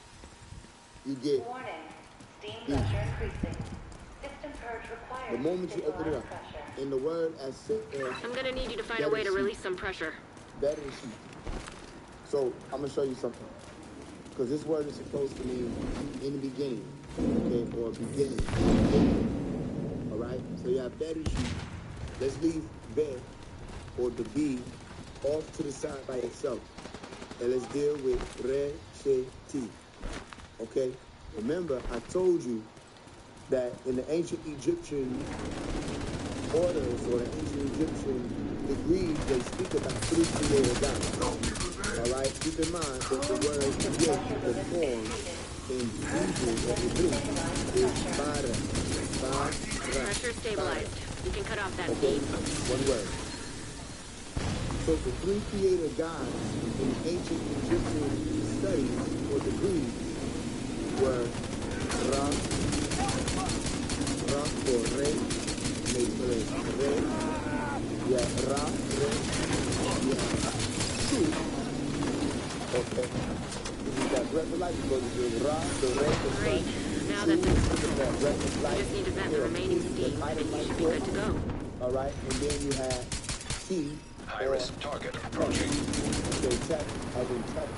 you get Warning. Steam pressure increasing. System purge required. the moment you open it up. In the word as I'm gonna need you to find a way to release some pressure. That is sheet. So I'm gonna show you something. Because this word is supposed to mean in the beginning, okay, or beginning. All right. So you have better sheet. Let's leave be or the be off to the side by itself, and let's deal with re, she, ti. Okay. Remember, I told you that in the ancient Egyptian orders or the ancient Egyptian degrees, they speak about three created gods. All right, keep in mind that the word yet, the form in Hebrew or Hebrew is bara. Pressure stabilized. You can cut off that okay. beam. One word. So the three created gods in ancient Egyptian studies or degrees were Ra or Re, maybe Re, yeah, Ra, Re, yeah, Shu. Okay. You got breath of life, you go to the Ra, the Re, the Great. Now that's under control. You just need to vent the remaining steam, and you should be good to go. All right, and then you have T. High-risk target approaching. Okay, tap, as in tap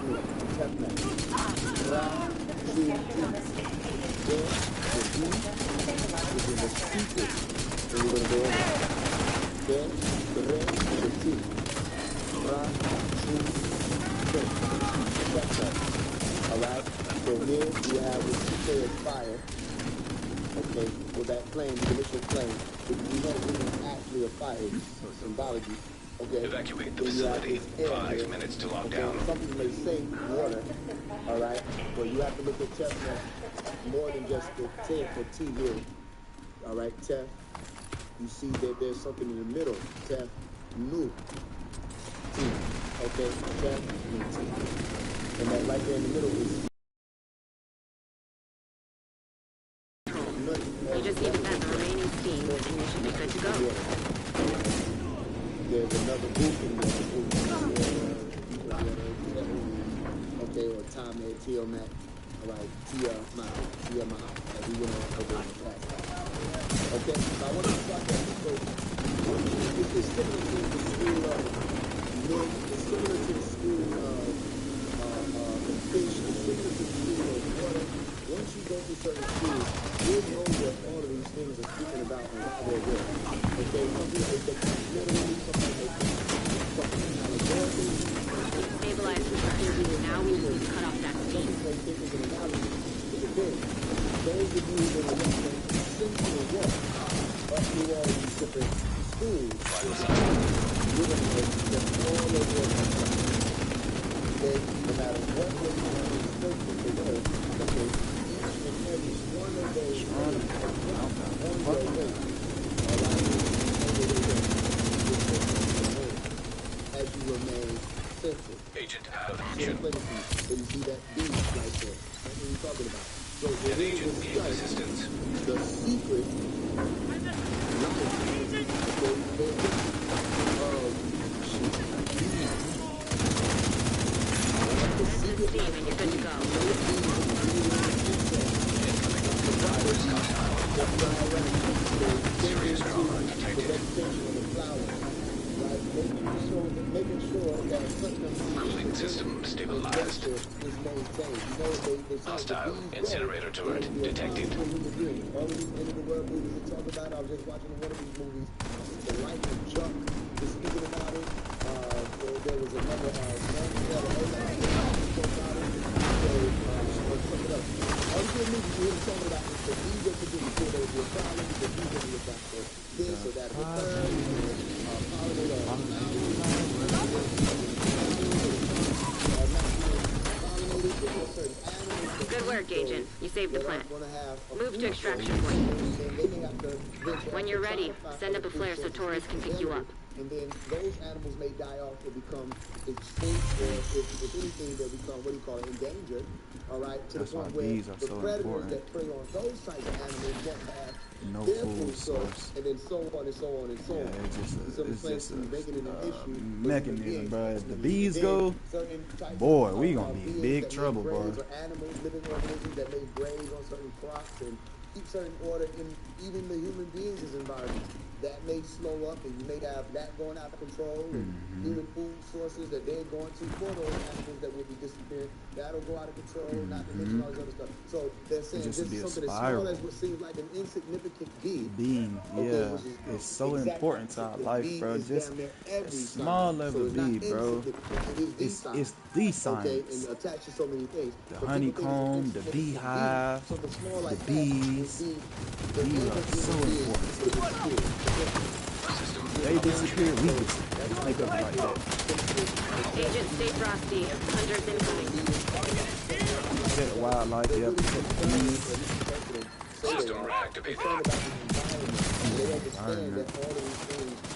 now. Ra, Shu, T. Then the D is in the speaker, and we're going to go over. Then the Re and the T. Ra, Shu, T. Alright? So here you have the speaker of fire. Okay, with that flame, the initial flame, which we know isn't actually a fire, it's symbology. Okay. Evacuate the facility. 5 minutes to lock down. Some people may say water. Alright? But you have to look at chestnut more than just the T for T here. Alright, Tef. You see that there's something in the middle. Tef, Nu. T. Okay, Tef, Nu, T. And that right there in the middle is you just need to vent the remaining steam, and you should be good to go. There's another group in there. Okay, or Tame, Tiamat. Alright, Tiamat. As we went over in the last time. Okay, so I want to start that. So, it's similar to the school of milk, it's similar to the school of fish, it's similar to the school of water. Once you go to certain schools, you'll know what all of these things are speaking about and how they're real. Okay, some people they take it literally, some people they take something allegorically. Stabilize the structure. Now we just need to cut off that steam. Some people they think it's an analogy to the thing. Those of you that are watching Simpson walk up through all these different schools, you're going to get all over the country. Okay, no matter what you're doing, it's still the word. Okay, each and every one of those things on your way. As you remain central. Agent out of action. So you see that beam right there. That's what we're talking about. So An agent needs assistance. The secret life Steam, and you're good to go. Serious trauma detected. Making sure that Cooling system stabilized. Hostile incinerator turret detected. All of these end of the world movies they talk about, I was just watching one of these movies. The life of Chuck is speaking about it. There was another one all the movies you hear talking about is the DJ produced before there would be a problem, the DJ would look out for this or that, Good work, Agent. You saved the plant. Move to extraction point. When you're ready, send up a flare so Torres can pick you up. and then those animals may die off or become extinct, or if anything, they'll become, what do you call it, endangered. All right, to That's the why point where bees are the so predators important. that prey on those types of animals won't have No their food source. and then so on and so on and so Yeah, on. it's just a making it an issue. mechanism, bro. If the bees Then go, certain types boy, of, we gonna be in beings big that trouble, lay bro. graves, or animals, living organisms that lay graves on certain crops and keep certain order in even the human beings' environment. That may slow up, and you may have that going out of control, and human food sources that they're going to for those animals that will be disappearing. That'll go out of control, not to mention all this other stuff. So they're saying Just this be is a something as spiral. small as what seems like an insignificant bee. Bee, Okay, yeah, which is it's so exact important to our opposite. The life, bee bro. is Just damn near a every small sign. level So it's bee, not bro. insignificant. It is the sign. It's the Okay, science. and attached to so many things. The But people think it's an honeycomb, the insignificant beehive, bee. Something small the like that bees. would be The bees are so important. They disappear, we disappear. Just make up like that. Agent, stay frosty. Hunters incoming. Protect the wildlife, yeah, protect the bees. System reactivated.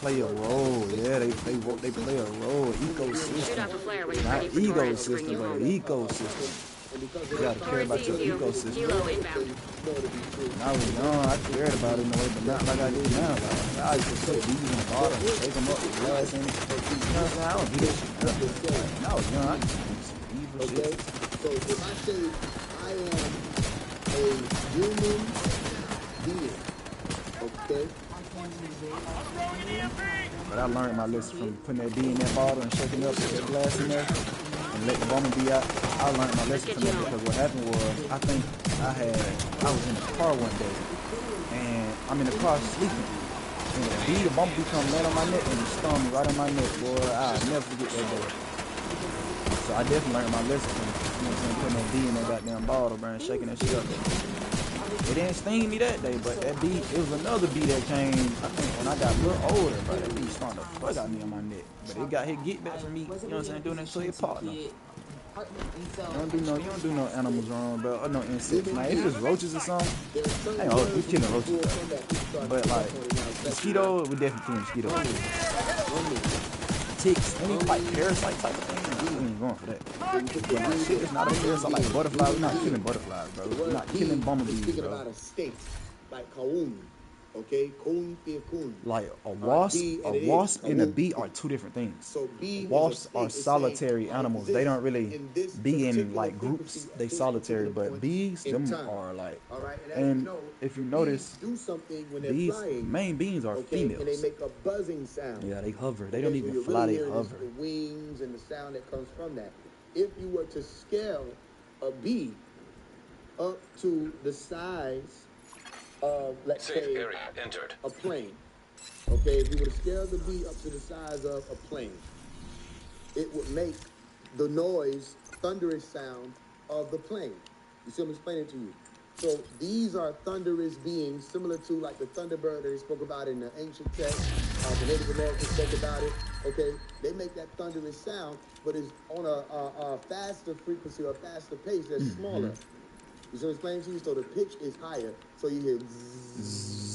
Play a role, yeah, they play a role. Shoot off a flare when you're Not ready for Torres to bring ecosystem, you but home. an ecosystem. You gotta care about your ecosystem. Kilo inbound. When I was young, I cared about it in a way, but not like I do now. Like, I used to put bees in the bottom, take them up with glass in it. You know what I'm saying? I don't do that shit. Like, when I was young, I just used some evil shit. So if I say I am a human being, okay? But I learned my lesson from putting that bee in that bottle and shaking up with that glass in there and let the bumblebee out. I learned my lesson from that because what happened was, I think I was in the car one day and I'm in the car sleeping. And the bumblebee come land on my neck and stung me right on my neck, boy. I'll never forget that day. So I definitely learned my lesson from, you know what I'm saying, putting that bee in that goddamn bottle, bro, and shaking that shit up. It didn't sting me that day, but that bee, it was another bee that came, I think when I got a little older, but that bee stung the fuck out of me on my neck. But it got his get back from me, you know what I'm saying, doing that to your partner. You don't do no animals wrong, bro, or no insects. Now, if it's roaches or something, hey, oh, we killing roaches, though. But like, mosquitoes, we definitely killing mosquitoes. Ticks, any like parasite type of thing, we ain't going for that. But that shit is not a parasite like butterflies. We're not killing butterflies, bro. We're not killing bumblebees, speaking bro. about a state, like kaun, okay? Kaun fi kun. Like a wasp and a bee are two different things. So Wasps are solitary animals. They don't really be in like groups. They solitary, but bees, them are like. And if you notice, these main bees are females. And they make a buzzing sound. Yeah, they hover. They don't even fly. They hover. The wings and the sound that comes from that. If you were to scale a bee up to the size of, let's say, a plane. Okay, if you were to scale the bee up to the size of a plane, it would make the noise, thunderous sound of the plane. You see, I'm explaining to you. So these are thunderous beings, similar to like the thunderbird that they spoke about in the ancient text. The Native Americans spoke about it. Okay, they make that thunderous sound, but it's on a faster frequency or faster pace that's smaller. You see what I'm explaining to you? So the pitch is higher, so you hear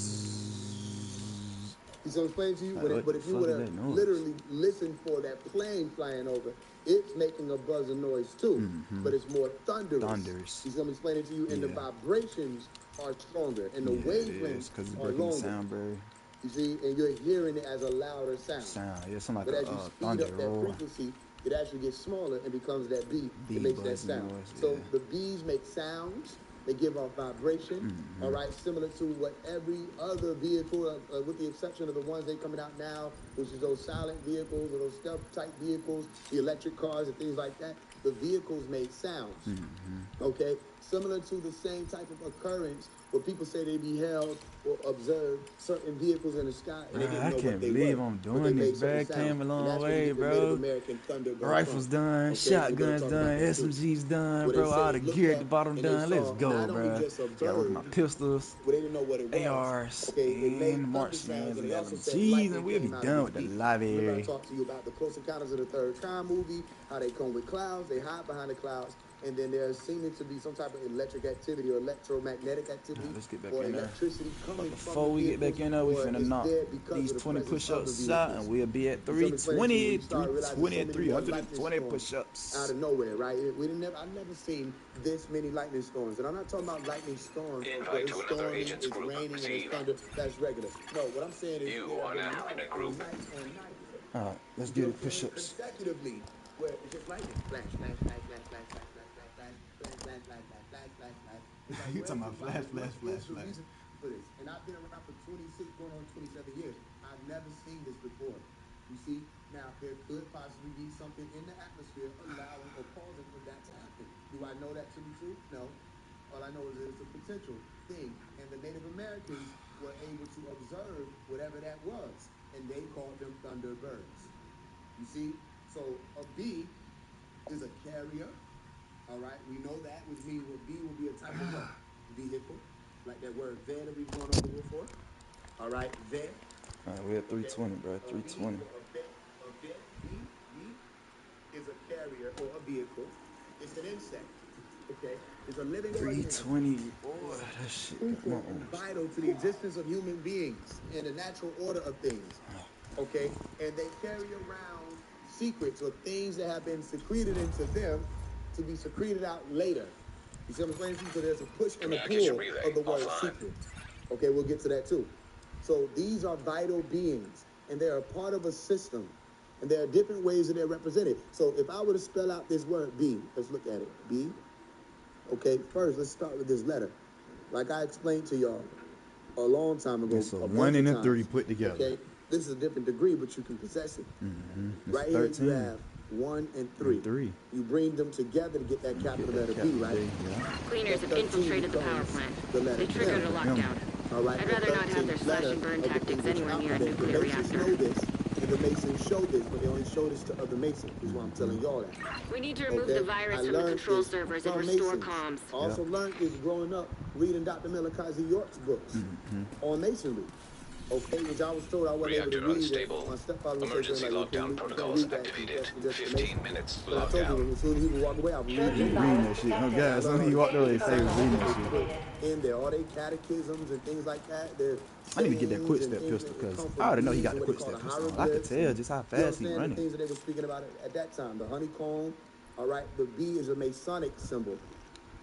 zzz. You see what I'm explaining to you? But if you were to literally listen for that plane flying over, it's making a buzzing noise too, but it's more thunderous. You see what I'm explaining to you? And the vibrations are stronger, and the wavelengths are longer. You see, and you're hearing it as a louder sound. Yeah, something like but as you speed up that frequency, it actually gets smaller and becomes that bee that makes that sound. Noise, so the bees make sounds. They give off vibration, all right, similar to what every other vehicle, with the exception of the ones that are coming out now, which is those silent vehicles or those stealth-type vehicles, the electric cars and things like that. The vehicles make sounds, okay? Similar to the same type of occurrence where people say they beheld or observed certain vehicles in the sky and they didn't know what they were. I can't believe I'm doing this, bro. Came a long way, bro. Rifles done, shotguns done, SMGs done, bro. All the gear at the bottom done. Let's go, bro. Got work my pistols, ARs, and marksmans, and LMGs, and we'll be done with the library. Remember I talked to you about the Close Encounters of the Third Kind movie, how they come with clouds. they hide behind the clouds, and then there's seeming to be some type of electric activity or electromagnetic activity Let's get back or in there. electricity coming But from before the we get back in there, we or finna it's knock there because these of the 20 presence of the push-ups out, and vehicles. we'll be at You feel me? Explaining to you, 320, you start realizing so many more 320 lightning push-ups. out of nowhere, right? I've never seen this many lightning storms, and I'm not talking about lightning storms where it's storming, it's raining, and it's thunder. That's regular. No, what I'm saying is You are now in a group. All right, let's do the push-ups. Consecutively, where it's just lightning, flash, flash, flash, flash, flash, flash, flash, flash, flash, flash, flash, flash, flash, flash. You talking about flash, flash, flash, flash. For this, and I've been around for 26, going on 27 years. I've never seen this before. You see, now there could possibly be something in the atmosphere allowing or causing for that to happen. Do I know that to be true? No. All I know is it's a potential thing, and the Native Americans were able to observe whatever that was, and they called them thunderbirds. You see, so a bee is a carrier. All right, we know that, which means a bee will be a type of what? Vehicle. Like that word there that we've gone over before. All right, there. All right, we're at 320, bro. 320. A bee is a carrier or a vehicle. It's an insect. Okay, it's a living organism. 320. Boy, that shit got my arms. Vital to the existence of human beings and the natural order of things. Okay, and they carry around secrets or things that have been secreted into them to be secreted out later. You see what I'm saying? So there's a push and a pull of the word secret. Okay, we'll get to that too. So these are vital beings, and they're a part of a system, and there are different ways that they're represented. So if I were to spell out this word B, let's look at it. B. Okay, first let's start with this letter. Like I explained to y'all a long time ago. It's a 1 and a 3 put together. Okay, this is a different degree, but you can possess it. Right 13. here you have 1 and 3. You bring them together to get that capital letter B, right? Cleaners have infiltrated the power plant. They triggered a lockdown. All right, I'd rather not have their slash and burn tactics anywhere near a nuclear reactor. And the Masons show this, but they only show this to other Masons, is why I'm telling y'all that. We need to remove the virus from the control servers and restore comms. Also learned this growing up, reading Dr. Malachi York's books on Masonry. Okay, which I was told I wasn't able to read unstable. My stepfather was Emergency lockdown protocols activated. 15 minutes lockdown. I told you, as soon as he would walk away, I would read reading that shit. Oh, God, as soon as he walked away, he was reading that shit. In there, all they catechisms and things like that. I need to get that quick step pistol because I already know he got the quick step pistol. I could tell just how fast he running. The things that they were speaking about at that time, the honeycomb. All right, the B is a Masonic symbol.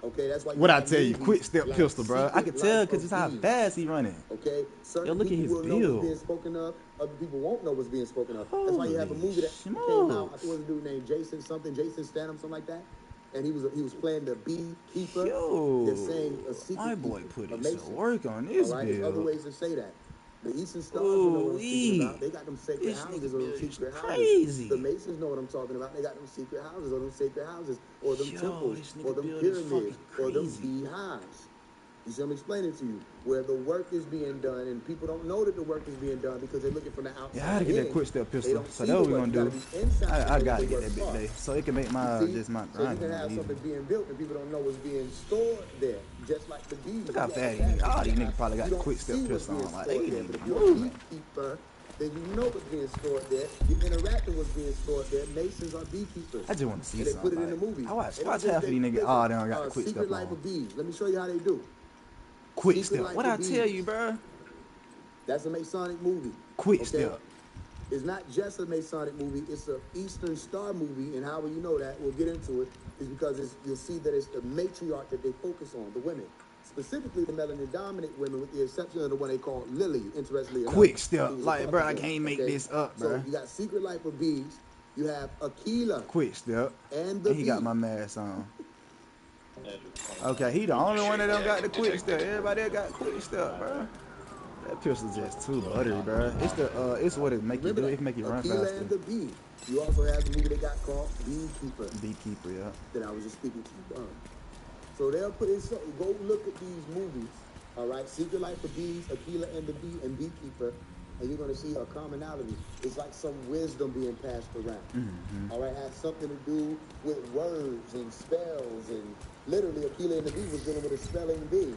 Okay, that's why. What I tell you, quick step pistol, bro. I can tell because just how fast he running. Okay, yo, look at his build. Know what's being spoken of. Other people won't know what's being spoken of. That's why you have a movie that came out. I think it was a dude named Jason Statham, something like that. And he was playing the beekeeper. Yo, they're saying a secret my boy put in some work on this build. There's other ways to say that. The Eastern Stars know what I'm speaking about. They got them sacred houses or them secret houses. Crazy. The Masons know what I'm talking about. They got them secret houses or them sacred houses or them temples or them pyramids or them beehives. You see, I'm explaining to you where the work is being done, and people don't know that the work is being done because they're looking from the outside. Yeah, I gotta get that quick step pistol. So that's what we're gonna do. I gotta get that big day, so it can make my just my grind. So you can have something being built, and people don't know what's being stored there, just like the bees. Look how fast these niggas. All these niggas probably got the quick step pistol on. Like they ain't even moving. Then you know what's being stored there. You interact with what's being stored there. Masons are beekeepers. I just want to see something. They put it in the movie. I watch half of these niggas. Oh, they don't got the quick step on. Secret Life of Bees. Let me show you how they do. Quick step. What I tell you, bro? That's a Masonic movie. Quick step. It's not just a Masonic movie. It's an Eastern Star movie, and how will you know that? We'll get into it. Is because you'll see that it's the matriarch that they focus on, the women. Specifically the melanin-dominant women, with the exception of the one they call Lily, interestingly enough. Quick step. Like, bro, I can't make this up, bro. So you got Secret Life of Bees. You have Aquila. Quick step. And the he got my mask on. Okay, he the only one that don't got the quick step. Everybody else got quick step, bro. That pistol's just too buttery, bro. It's what it make you do. It can make you run faster. And the bee. You also have the movie they got called Beekeeper. Beekeeper, yeah. That I was just speaking to you about. So they'll put in something. Go look at these movies. All right, Secret Life of Bees, Aquila and the Bee, and Beekeeper, and you're gonna see a commonality. It's like some wisdom being passed around. All right, has something to do with words and spells, and literally Aquila and the Bee was dealing with a spelling bee.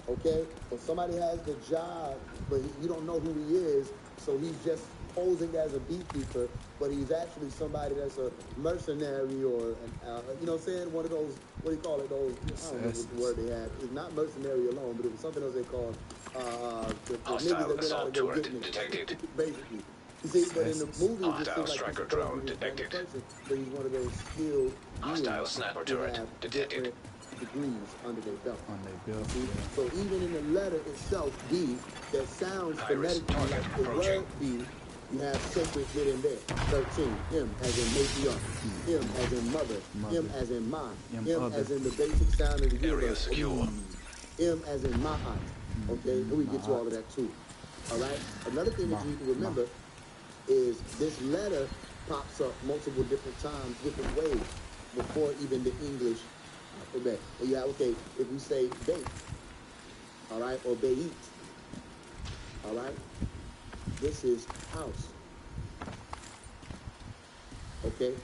Okay, if somebody has the job, but you don't know who he is, so he's just posing as a beekeeper, but he's actually somebody that's a mercenary or, you know what I'm saying? One of those, what do you call it? Those, I don't know what the word they had. It's not mercenary alone, but it was something else they called the niggas that went out and go get niggas. Basically. You see, but in the movie, it just seems like he's supposed to be this one person, but he's one of those skilled beings who have different degrees under their belt. See? So even in the letter itself, B, that sounds phonetically like the word B, you have sacred written there. 13. M as in matriarch. M as in mother. M as in ma. M as in the basic sound of the universe. M as in ma'at. Okay, and we get to all of that too. All right. Another thing that you need to remember is this letter pops up multiple different times, different ways before even the English alphabet. Well, yeah, okay, if we say bait, all right, or bait, all right, this is house, okay?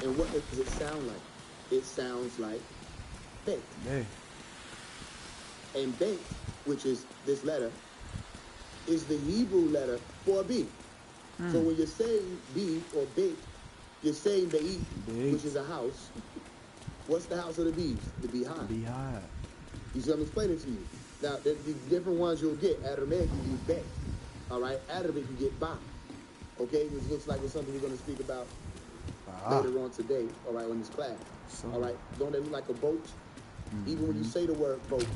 And what does it sound like? It sounds like bait. Hey. And bait, which is this letter, is the Hebrew letter for B. So when you're saying B or bait, you're saying bait, which is a house. What's the house of the bees? The beehive. Beehive. You see, I'm explaining to you. Now, the different ones you'll get. Aramaic, you get bet. All right? Arabic, you get ba. Okay? Which looks like it's something we're going to speak about later on today, all right, in this class. All right? Don't they look like a boat? Even when you say the word boat,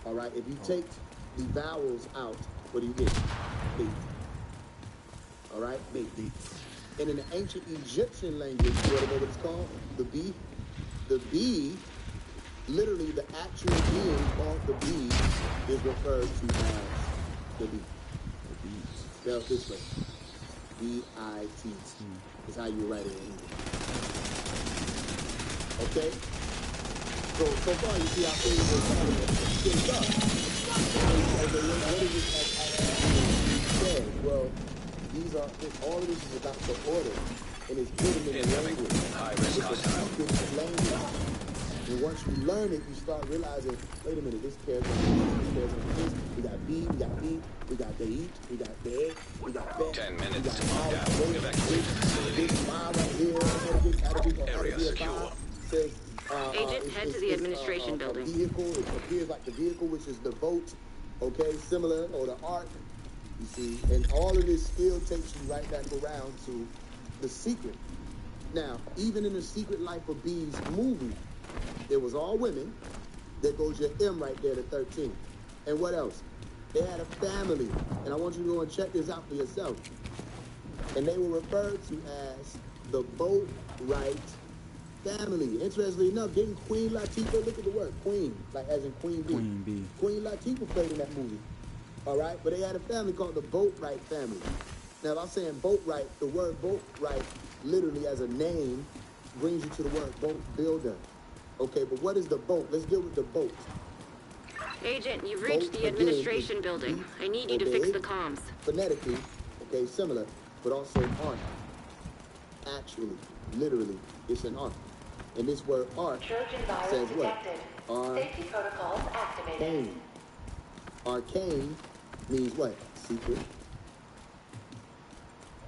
all right? If you take the vowels out, what do you get? Bait. All right? Bait. And in the ancient Egyptian language, you want to know what it's called? The bee, literally the actual being called the bee is referred to as the bee. The bee. Spelled this way. B-I-T. Is how you write it in English. Okay? So far you see how things are up. What is it said? Well, all of this is about the order, and it's hidden in the language. It's a secret language. And once you learn it, you start realizing, wait a minute, this cares on this, this. We got B, we got B, we got Date, we got Bed, we got Bet, 10 minutes we got to lock down. Evacuate the facility. this file right here, Area secure. Says, Agent, head to the administration building. Vehicle, it appears like the vehicle, which is the boat, okay, similar, or the ark. You see, and all of this still takes you right back around to the secret. Now, even in the Secret Life of Bees movie, it was all women. There goes your M right there to 13. And what else? They had a family, and I want you to go and check this out for yourself. And they were referred to as the Boatwright family. Interestingly enough, didn't Queen Latifah, look at the word, Queen, like as in Queen Bee. Queen Bee. Queen Latifah played in that movie. All right, but they had a family called the Boatwright family. Now, if I'm saying Boatwright, the word Boatwright, literally as a name, brings you to the word boat builder. Okay, but what is the boat? Let's deal with the boat. Agent, you've reached the administration building. I need you to fix the comms. Phonetically, okay, similar, but also an art. Actually, literally, it's an art. And this word art says what? Safety protocols activated. Arcane means what? Secret.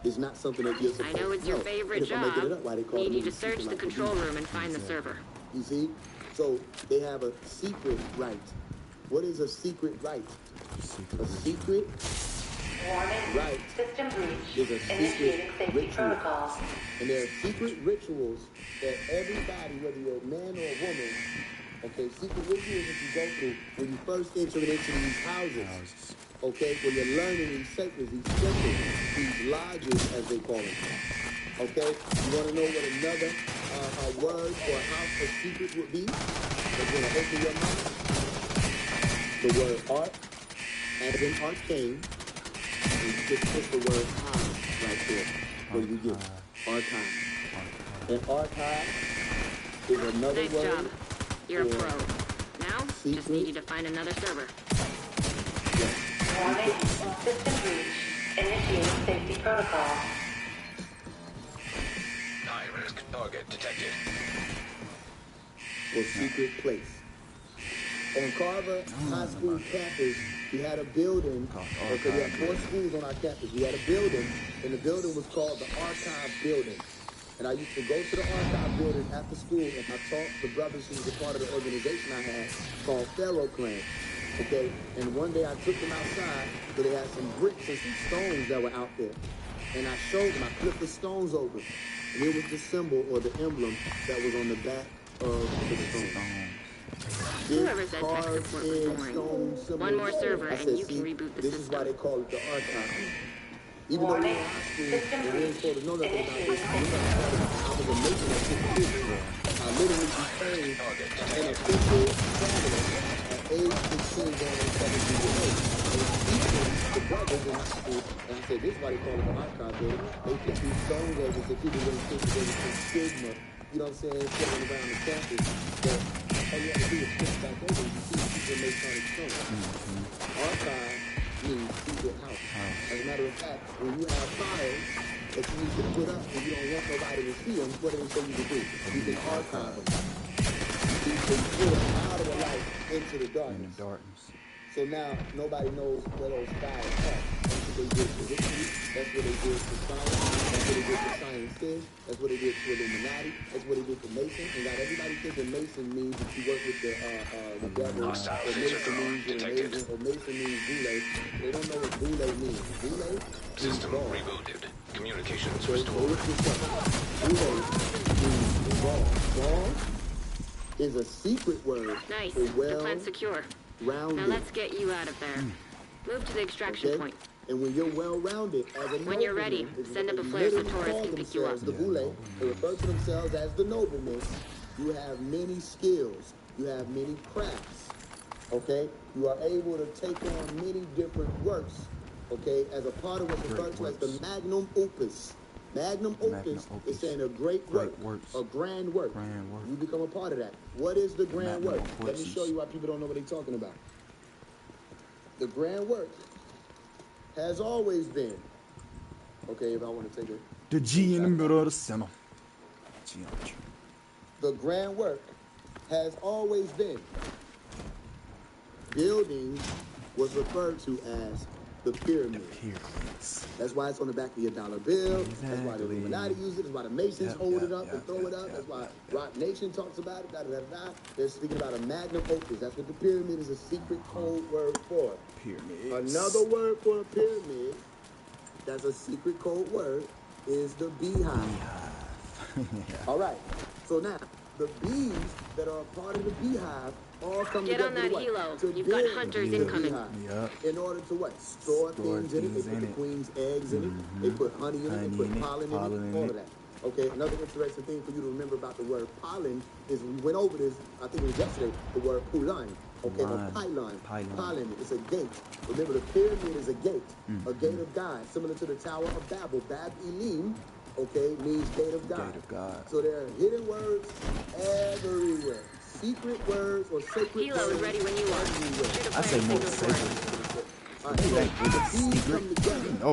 It's not something that you're supposed to know. I know it's your favorite job. Need you to search the control room and find the server. You see? So they have a secret right. What is a secret right? A secret right System breach. is a secret ritual. And there are secret rituals that everybody, whether you're a man or a woman, okay, secret rituals that you go through when you first enter into these houses. Okay, when you're learning these secrets, these symbols, these lodges, as they call them. Okay, you want to know what another word or house of secret would be? That's going to open your mind. The word art, as in arcane, and you just put the word hive right there. What do you get? Archive. And archive is another Nice word. job. You're a pro. Now, just need you to find another server. Warning. System breach. Initiating safety protocol. High-risk target detected. Or secret place. On Carver High School campus, we had a building. Okay, we had 4 schools on our campus. We had a building, and the building was called the Archive Building. And I used to go to the Archive Building after school, and I taught the brothers who was a part of the organization I had called Pharaoh Clan. Okay, and one day I took them outside, so they had some bricks and some stones that were out there. And I showed them, I flipped the stones over. And it was the symbol or the emblem that was on the back of the stone. Whoever said tech support was boring. One more server and you can reboot the This is why they call it the archive. Even though we were in high school, and we ain't supposed to know nothing about this, I was amazing at 6 years. I literally became an official traveler at age 16 going on 17 years old. I was teaching the brothers in high school, and I said, this is why they call it the archive building. They put these stones over so people wouldn't think that there was some stigma, you know what I'm saying, sitting around the campus. But all you have to do is flip back over and you see people make on its stones. Archive means secret house. As a matter of fact, when you have files that you need to put up and you don't want nobody to see them, what do they say you can do? You can archive them. You can put them out of the light into the darkness. So now nobody knows where those files are. That's what they did for history. That's what they did for science. That's what they did for scientists. That's what they did for Illuminati. That's what they did for Mason. And got everybody thinking Mason means that you work with the devil. Or Mason means you're an agent. Or Mason means Boule. They don't know what Boule means. Boule System rebooted. Communications so restored. Boule means ball. Ball is a secret word. Nice. For The plant's secure. rounded. Now let's get you out of there. Move to the extraction point. And when you're well-rounded, as a when you're ready, send up a flare so Taurus can pick you up. The Boule, they refer to themselves as the noblemen. You have many skills. You have many crafts. Okay? You are able to take on many different works. Okay? As a part of what's referred to as the magnum opus. Magnum opus is saying a great work, a grand work. You become a part of that. What is the grand work? Let me show you why people don't know what they're talking about. The grand work has always been, okay, if I want to take it. The G in the middle of the center. Geometry. The grand work has always been. Building was referred to as the pyramid. That's why it's on the back of your dollar bill. Exactly. That's why the Illuminati use it. That's why the Masons hold it up and throw it up. That's why Rock Nation talks about it. They're speaking about a magnum opus. That's what the pyramid is, a secret code word for. Pyramid. Another word for a pyramid that's a secret code word is the beehive. All right. So now, the bees that are a part of the beehive all come Get together on that helo. You've got hunters incoming. In order to what? Store things in it. They put the queen's eggs in it. They put honey in it. They put pollen in it. All of that. Okay, another interesting thing for you to remember about the word pollen is we went over this, I think it was yesterday, the word pulan. Okay, or pylon. Pollen, it's a gate. Remember, the pyramid is a gate. A gate of God, similar to the Tower of Babel. Bab-Elim, okay, means gate of God. So there are hidden words everywhere. Secret words or sacred words. Helo is ready when you are. I say more sacred. Oh,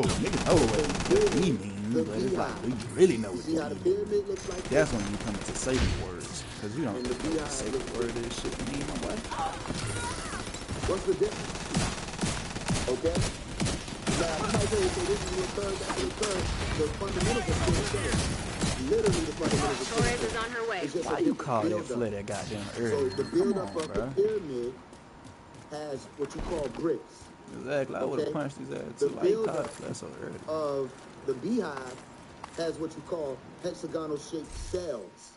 niggas know what he means, but it's like, we really know what he means. That's when you come into sacred words, because you don't know what the sacred word is shit mean, my boy. What's the difference? Okay? Now, I might say this is the third, the fundamentals are still the same. Literally the fundamentals are Torres is on her way. Why you call that flare that goddamn early? So the build-up of the pyramid has what you call bricks. Exactly, I would have punched his ass. The build-up of the beehive has what you call hexagonal-shaped cells.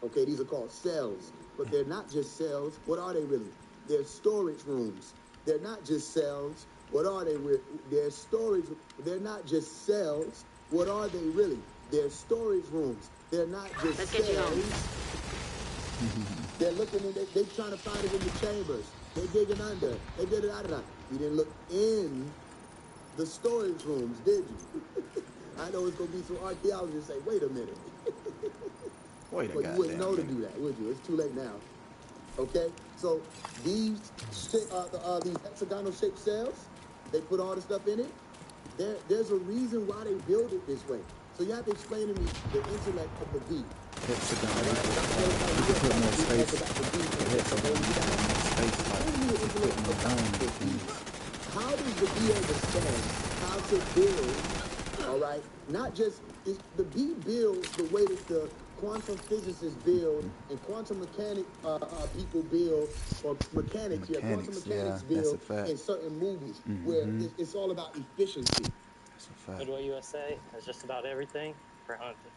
Okay, these are called cells, but they're not just cells. What are they really? They're storage rooms. They're not just cells. What are they? They're storage. They're not just cells. What are they really? They're storage rooms. They're not just cells. They're looking in. They're trying to find it in the chambers. They're digging under. They did it out of that. You didn't look in the storage rooms, did you? I know it's gonna be some archaeologists say, "Wait a minute." Well, you wouldn't know to do that, would you? It's too late now. Okay, so these hexagonal-shaped cells, they put all the stuff in it. There's a reason why they build it this way. So you have to explain to me the intellect of the bee. Hexagon. You can put more space. face how does the bee understand how to build, all right? Not just, the bee builds the way that the quantum physicists build and quantum mechanic people build, or mechanics quantum mechanics build in certain movies where it's all about efficiency. That's a fact. Midway USA has just about everything for hunting.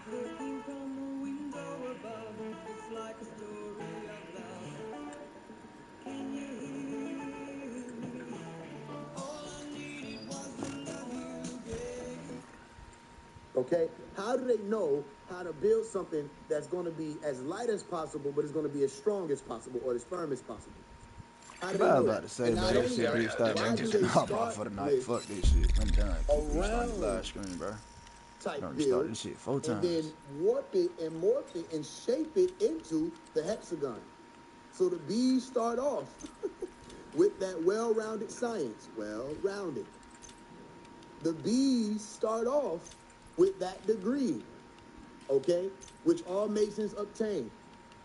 Looking from the window above, it's like a story of love. Can you hear me? All I needed was the love you gave. Okay, how do they know how to build something that's going to be as light as possible, but it's going to be as strong as possible or as firm as possible? How do they know about that? to say, man, this shit restart, man. I'm off for the night. Fuck this shit. I'm done. Keep restarting the live stream, bro. Type I'm build, restarting this shit 4 times. and then warp it and morph it and shape it into the hexagon. So the bees start off with that well-rounded science, well-rounded. The bees start off with that degree, okay, which all Masons obtain.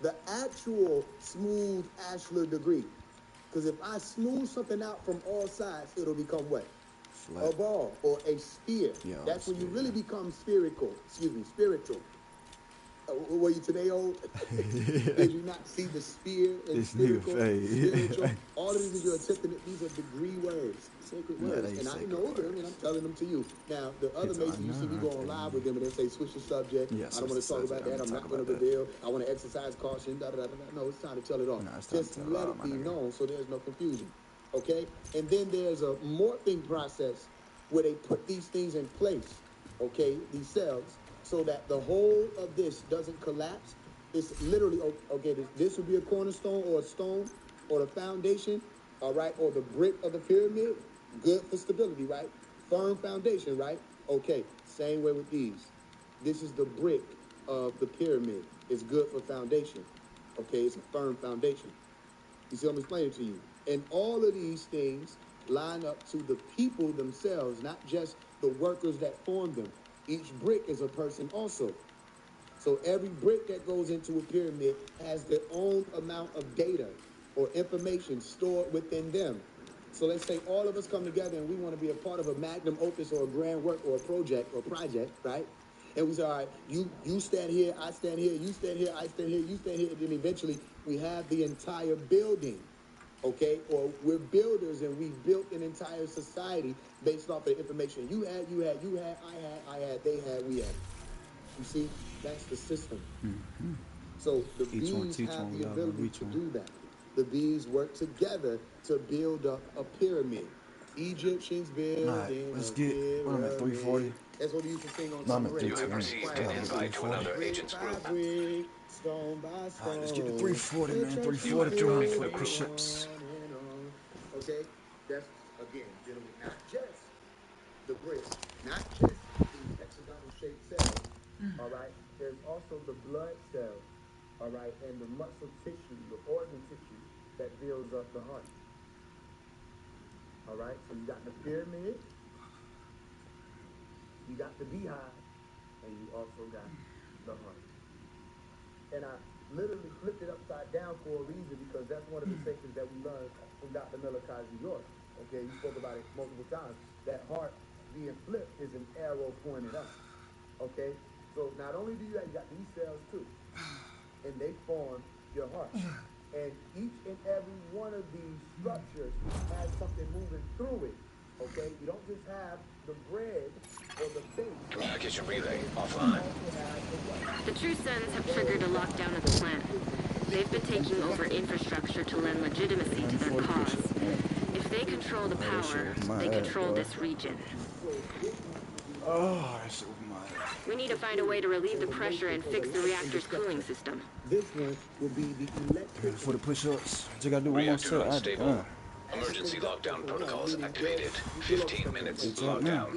The actual smooth ashlar degree. Because if I smooth something out from all sides, it'll become what? Flat. A ball or a sphere. Yeah, that's when you really become spiritual. Were you today old? Did you not see the sphere and spiritual? All of these you're attempting. These are degree words, sacred words, and I know them, and I'm telling them to you. Now, the other Masons, you see me go on live with them, and they say switch the subject. I don't want to talk about that. I'm not going to reveal. I want to exercise caution. No, it's time to tell it all. Just let it be known, so there's no confusion. Okay, and then there's a morphing process where they put these things in place. Okay, these cells. So that the whole of this doesn't collapse. It's literally, okay, this would be a cornerstone or a stone or the foundation, all right, or the brick of the pyramid, good for stability, right? Firm foundation, right? Okay, same way with these. This is the brick of the pyramid. It's good for foundation, okay? It's a firm foundation. You see what I'm explaining to you? And all of these things line up to the people themselves, not just the workers that form them. Each brick is a person also. So every brick that goes into a pyramid has their own amount of data or information stored within them. So let's say all of us come together and we want to be a part of a magnum opus or a grand work or a project, right? And we say, all right, you stand here, I stand here, you stand here, I stand here, you stand here, and then eventually we have the entire building. Okay, or we're builders and we built an entire society based off of the information you had, I had, they had, we had. You see, that's the system. So the bees have the ability to do that. The bees work together to build up a pyramid. Egyptians build let's get, I'm at 340. That's what we used to sing on I'm at you have received an invite to another agent's group. Stone by stone. Let's get to 340, man. 340, 200 for the push-ups. Okay, that's, again, dealing with not just the bricks, not just these hexagonal-shaped cells, all right? There's also the blood cell, all right, and the muscle tissue, the organ tissue that builds up the heart. All right, so you got the pyramid, you got the beehive, and you also got the heart. And I literally flipped it upside down for a reason, because that's one of the sections that we learned from Dr. Malachi's New York. Okay, you spoke about it multiple times. That heart being flipped is an arrow pointed up. Okay, so not only do you got these cells too, and they form your heart. And each and every one of these structures has something moving through it. Okay, you don't just have the bread or the base. Communication relay offline. The True Sons have triggered a lockdown of the plant. They've been taking over infrastructure to lend legitimacy to their cause. If they control the power, they control this region. Oh, that shit was my head. We need to find a way to relieve the pressure and fix the reactor's cooling system. This one will be the electric. For the push-ups, you gotta do one more set. Unstable. Emergency lockdown protocols activated. 15 minutes lockdown.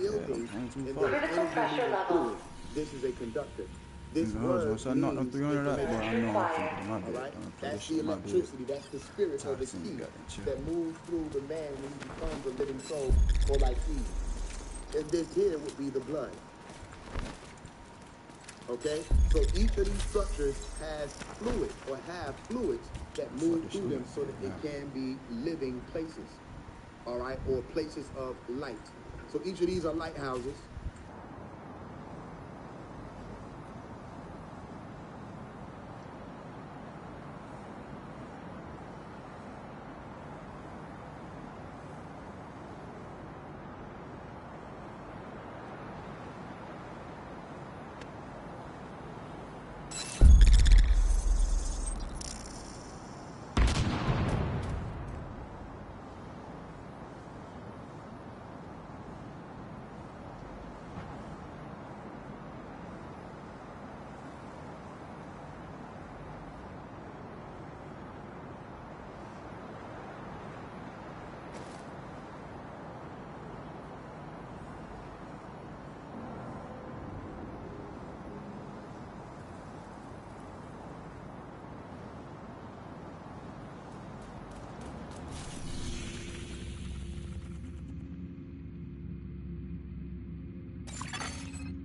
Critical pressure level. This is a conductor. This so I knocked them 300 out there. I know I'm thinking my bad. That's the electricity. That's the spirit of the key that moves through the man when he becomes a living soul, or like Eve. And this here would be the blood. Okay? So each of these structures has fluid or have fluids that move through them so that it can be living places. All right? Or places of light. So each of these are lighthouses.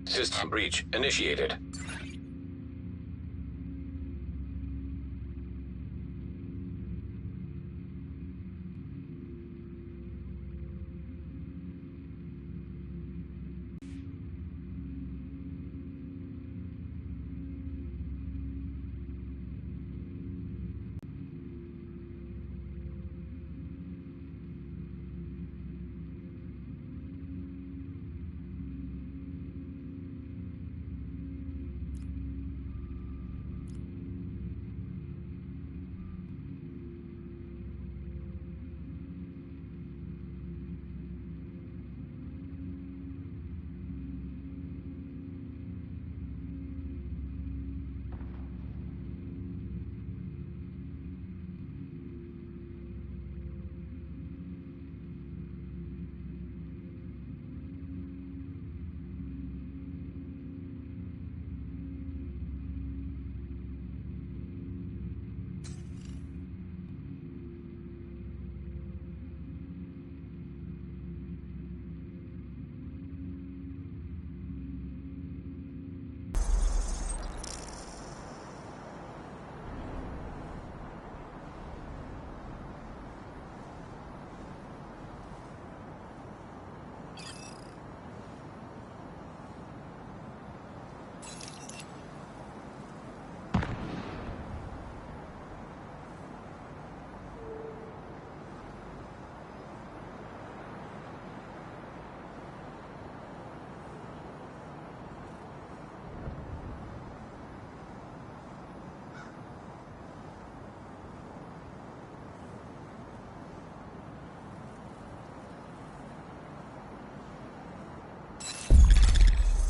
System breach initiated.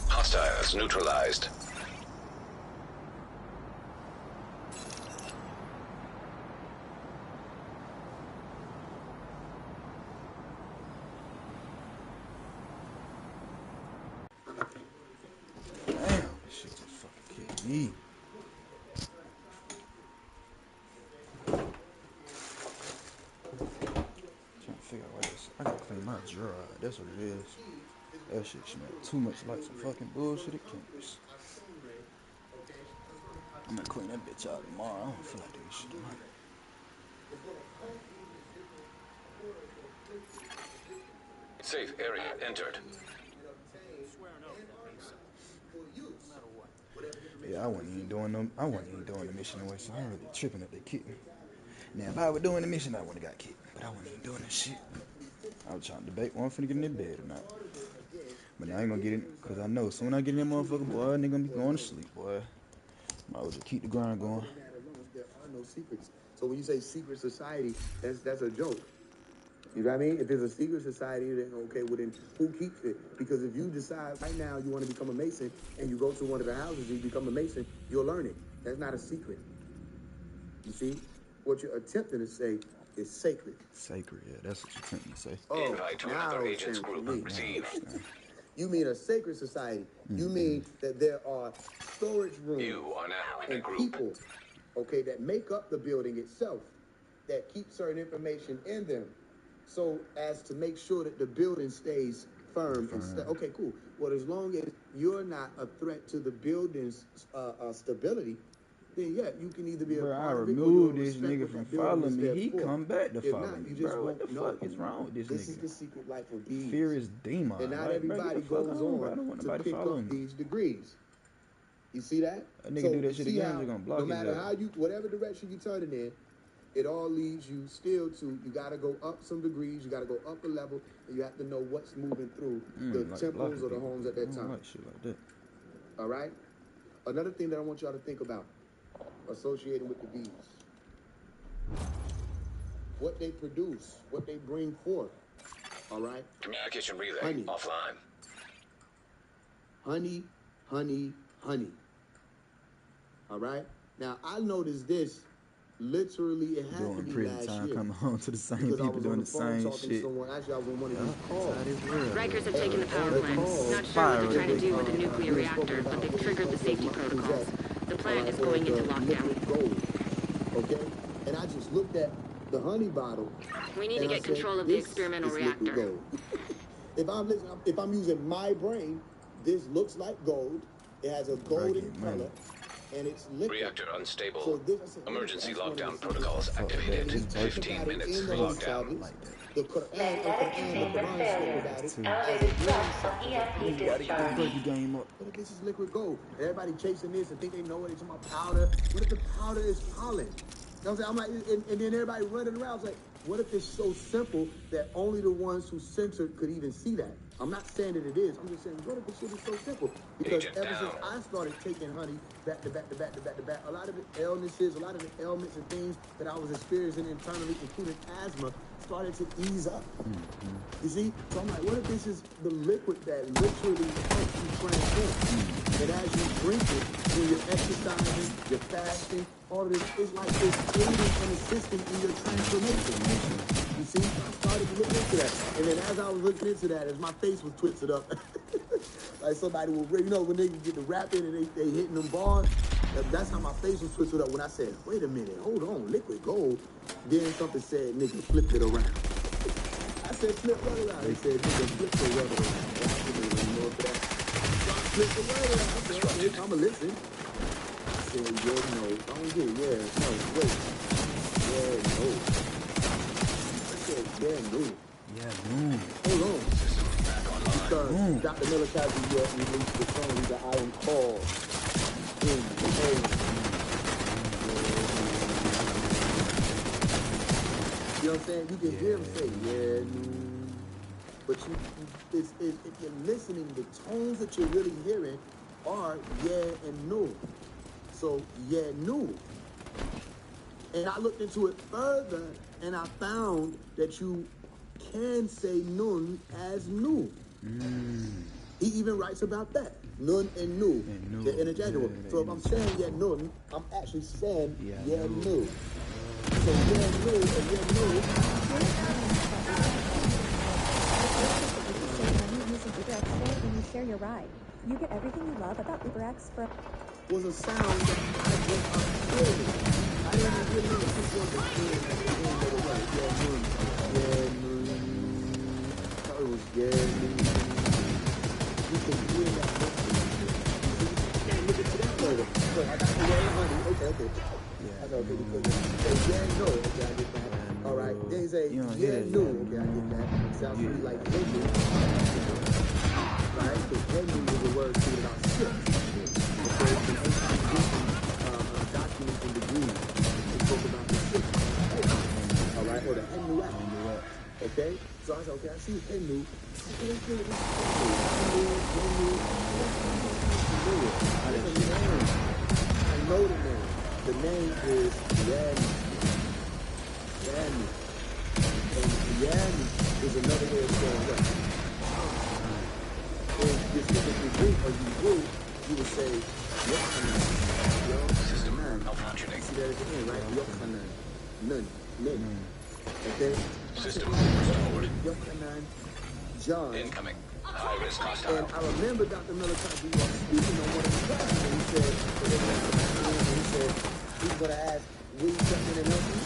Hostiles neutralized. Damn, this shit just fucking killed me. Trying to figure out why this. I gotta clean my drawer out. That's what it is. That shit smell too much like some fucking bullshit cameras. I'm gonna clean that bitch out tomorrow. I don't feel like doing shit tomorrow. Safe area entered. Yeah, I wasn't even doing the mission anyway, so I'm really tripping if they kicked me. Now, if I were doing the mission, I would've got kicked. But I wasn't even doing that shit. I was trying to debate when I'm finna get in that bed or not. But I ain't gonna get in, cause I know soon I get in that motherfucker, boy, nigga gonna be going to sleep, boy. I would just keep the grind going. There are no secrets. So when you say secret society, that's a joke. You know what I mean? If there's a secret society, then okay, well then who keeps it? Because if you decide right now you want to become a Mason and you go to one of the houses and you become a Mason, you'll learn it. That's not a secret. You see? What you're attempting to say is sacred. Sacred, yeah, that's what you're attempting to say. Oh, Invite to now another it's agent's saying group me. received. You mean a sacred society. You mean that there are storage rooms You are now in a and group. people, okay, that make up the building itself, that keep certain information in them, so as to make sure that the building stays firm. And okay, cool. Well, as long as you're not a threat to the building's stability, then yeah, you can either be a Bro, I part of it or removed you'll this respect nigga what from that building is following me. there He for. come back to If follow not, me. you just Bro, what the won't know. fuck is wrong with this This is nigga? the secret life of bees. Fear is demon. And not Like, bro, everybody get the fuck goes on, bro. I on don't want to nobody pick following up me. these degrees. You see that? A nigga So do that shit see again, how they're gonna block no his matter ass. how you, whatever direction you turn it in, it all leads you still to, you got to go up some degrees, you got to go up a level, and you have to know what's moving through the Like temples blocking or the people. homes at I that don't time. like shit like that. All right? Another thing that I want y'all to think about, associated with the bees. What they produce, what they bring forth. All right? Communication relay Honey. offline. Honey, honey, honey. All right? Now, I noticed this, literally, it had to Doing be prison last time, year. coming home to the same Because I people was doing on the the phone same talking to shit. someone. Actually, I was on one of these That's calls. how this world. Rikers have taken the power plant. Not sure what they're trying to do with the nuclear reactor, but they've triggered the safety protocols. The plant is going into lockdown. Gold, okay? And I just looked at the honey bottle. We need to get control of the experimental reactor. Gold. if I'm using my brain, this looks like gold. It has a golden color, and it's liquid. Reactor unstable. So this, I said, Emergency lockdown protocols activated. 15 minutes for lockdown. The Quran spoke about it. You gotta get the buggy game up. What if this is liquid gold? And everybody chasing this and think they know what it's about powder. What if the powder is pollen? You know what I'm saying? I'm like, and then everybody running around. I was like, what if it's so simple that only the ones who censored could even see that? I'm not saying that it is. I'm just saying, what if this shit is so simple? Because ever since I started taking honey back to back to back to back to back, a lot of the illnesses, a lot of the ailments and things that I was experiencing internally, including asthma, started to ease up. You see? So I'm like, what if this is the liquid that literally helps you transform? And as you drink it, when you're exercising, you're fasting, all of this, it's like it's aiding and assisting in your transformation. You see? I started to look into that. And then as I was looking into that, as my face was twisted up, like somebody will, you know, when they get to rapping and they hitting them bars, that's how my face was twisted up when I said, wait a minute, hold on, liquid gold. Then something said, nigga, flip it around. I said, flip what around? They said, nigga, flip the rubber around. I didn't even know that. So I flipped the rubber around. I said, okay, I'ma listen. I said, yeah, no, I don't get it. Yeah, no, wait. Yeah, no. I said, yeah, no. Yeah, no. Hold on. Because Dr. Miller tried to release the song that I am called in the You know what I'm saying? You can hear him say, yeah, no. But if you're listening, the tones that you're really hearing are yeah and no. So, yeah, no. And I looked into it further, and I found that you can say nun as nu. He even writes about that. Nun and nu. They're interchangeable. So if I'm saying yeah, nun, I'm actually saying yeah, nu. So yeah, nu and yeah, nu. When you share your ride, you get everything you love about UberX for was a sound that I just observed. I didn't really know this was a thing at the end of the way. Yeah, nun. Yeah, nun. I thought it was yeah, nun. You can hear that message. Can't look into that further. But I got the yeah, honey. Okay. I thought okay, because say yeah, no. Okay, I get that. All right. Then he say yeah, no. Okay, I get that. Sounds to me like Hindu. Right? Because Hindu was a word to about shit. Okay, in ancient documents and degrees, they talk about the shit. All right, or the Hindu act. Okay, so I said, okay, I see Hindu. Okay, let's do it. I know the name. The name is Yanni. And Yanni is another way of saying that. If you're speaking Greek or you would say Yochanan. System malfunctioning. See that at the end, right? Yochanan. None. Okay? System restored. Yochanan. John. Incoming. High risk hostile. And I remember Dr. Miller speaking on one of his classes, and he said, he's going to ask, will you step in and help me?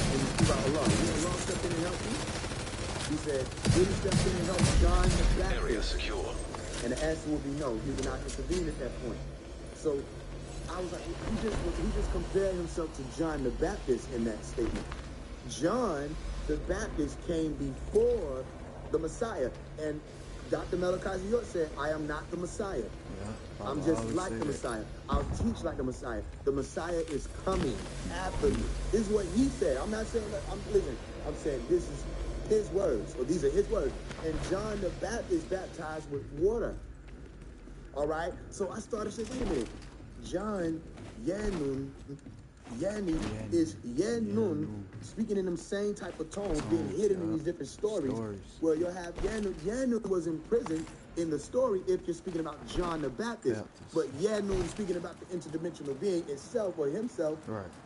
And he speak about Allah. Will Allah step in and help me? He said, will you step in and help John the Baptist? Area secure. And the answer would be no. He would not intervene at that point. So I was like, he just compared himself to John the Baptist in that statement. John the Baptist came before the Messiah. And Dr. Malachi York said, I am not the Messiah. Yeah, I'm just like the Messiah. I'll teach like the Messiah. The Messiah is coming after me. This is what he said. I'm not saying that. I'm saying this is his words, or these are his words. And John the Baptist baptized with water. All right? So I started saying, wait a minute. John Yanun, Yani is Yanun, speaking in them same type of tones, being hidden in these different stories. Where you'll have Yanun. Yanun was in prison in the story if you're speaking about John the Baptist. But Yanun speaking about the interdimensional being itself or himself,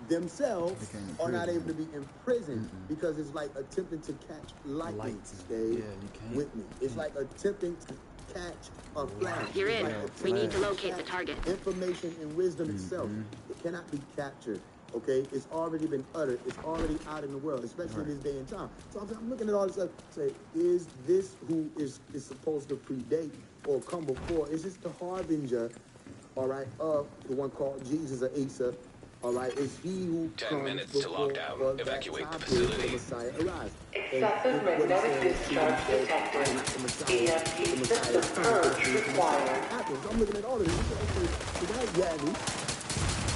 themselves are not able to be in prison because it's like attempting to catch lightning. Stay with me. It's like attempting to catch a flash. You're in. We need to locate the target. Information and wisdom itself, it cannot be captured. Okay, it's already been uttered. It's already out in the world, especially this day and time. So I'm looking at all this stuff. Say, is this who is supposed to predate or come before? Is this the harbinger? All right, of the one called Jesus or Asa? All right, is he who 10 minutes to lockdown. Evacuate the facility. facility. The Messiah arrives. Excessive magnetic discharge detected. EMP system purge required. So I'm looking at all of this. So that's Yanni.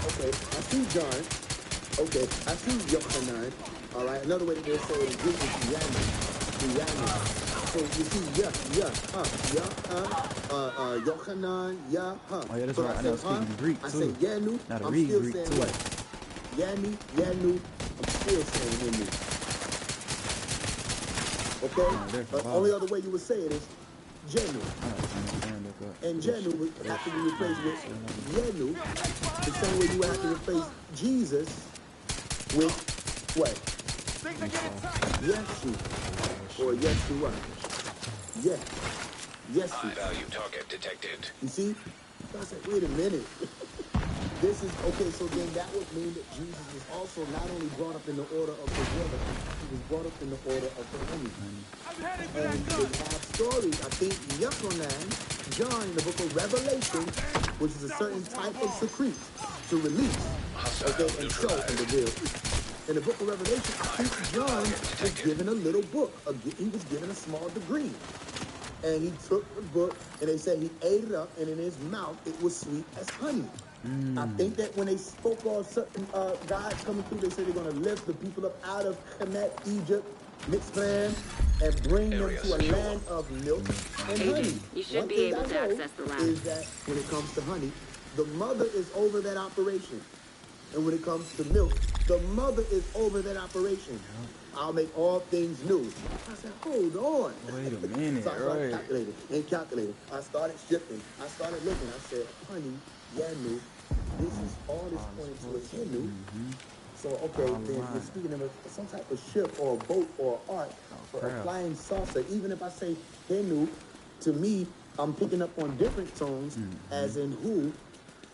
Okay, I see John. Okay, I see Yochanan. All right, another way to say it is Greek is Yanni. So you see, Yochanan, Oh yeah, that's right. I know speaking Greek too. I say Yanu. Not I'm read still Greek saying too. what? Yanu. I'm still saying Yanu. Okay. Only other way you would say it is Jenu. And Jenu would have to be replaced with Yenu. The same way you would have to replace Jesus with what? Yeshu. Or Yeshua. Yeah. Yes. High value target detected. You see? So I said, wait a minute. This is okay, so then that would mean that Jesus was also not only brought up in the order of the river, he was brought up in the order of the honey. And they have stories. I think Yochanan, John in the book of Revelation, which is a certain type of secrete to release, okay, and show and reveal. In the book of Revelation, I think John was given a little book. He was given a small degree. And he took the book, and they said he ate it up, and in his mouth, it was sweet as honey. I think that when they spoke of certain guys coming through, they said they're going to lift the people up out of Kemet, Egypt, Mitzrayim, and bring them to a land of milk and honey. You should be able to access the lab. Is that when it comes to honey, the mother is over that operation. And when it comes to milk, the mother is over that operation. I'll make all things new. I said, hold on. Wait a minute, so I started calculating. I started shifting. I started looking. I said, honey, Yanu, this is all this pointing to a Hindu. So, okay, then we're speaking of some type of ship or a boat or art or a flying saucer. Even if I say Hindu, to me, I'm picking up on different tones as in who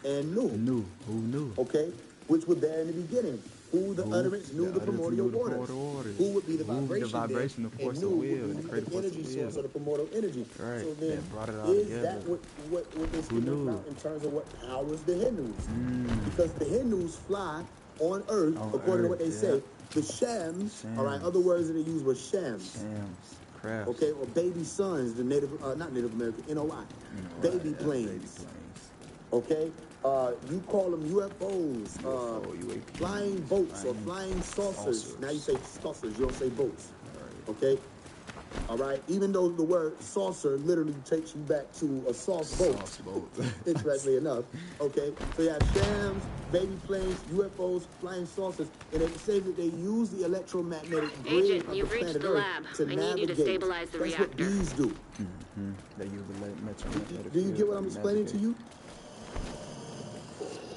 and knew. Who knew? Okay? Which were there in the beginning. Who the utterance knew the primordial waters. Who would be the vibration, the force and of knew will, would be the energy source of the primordial energy. Right. So then, brought it all is together. that what they're speaking about in terms of what powers the Hindus? Because the Hindus fly on Earth, according to what they say. The Shams, all right, other words that they use were Shams. Crafts. Okay, or baby sons, the Native, not Native American, NOI. Baby planes. Okay? You call them UFOs, flying boats or flying saucers. Now you say saucers, you don't say boats. Okay? All right? Even though the word saucer literally takes you back to a sauce boat. Interestingly enough. Okay? So you have Shams, baby planes, UFOs, flying saucers, and they say that they use the electromagnetic grid Agent, of you've the reached planet the Earth lab. to I need navigate. you to stabilize the That's reactor. what bees do. They use the electromagnetic. Do you get what I'm explaining to you?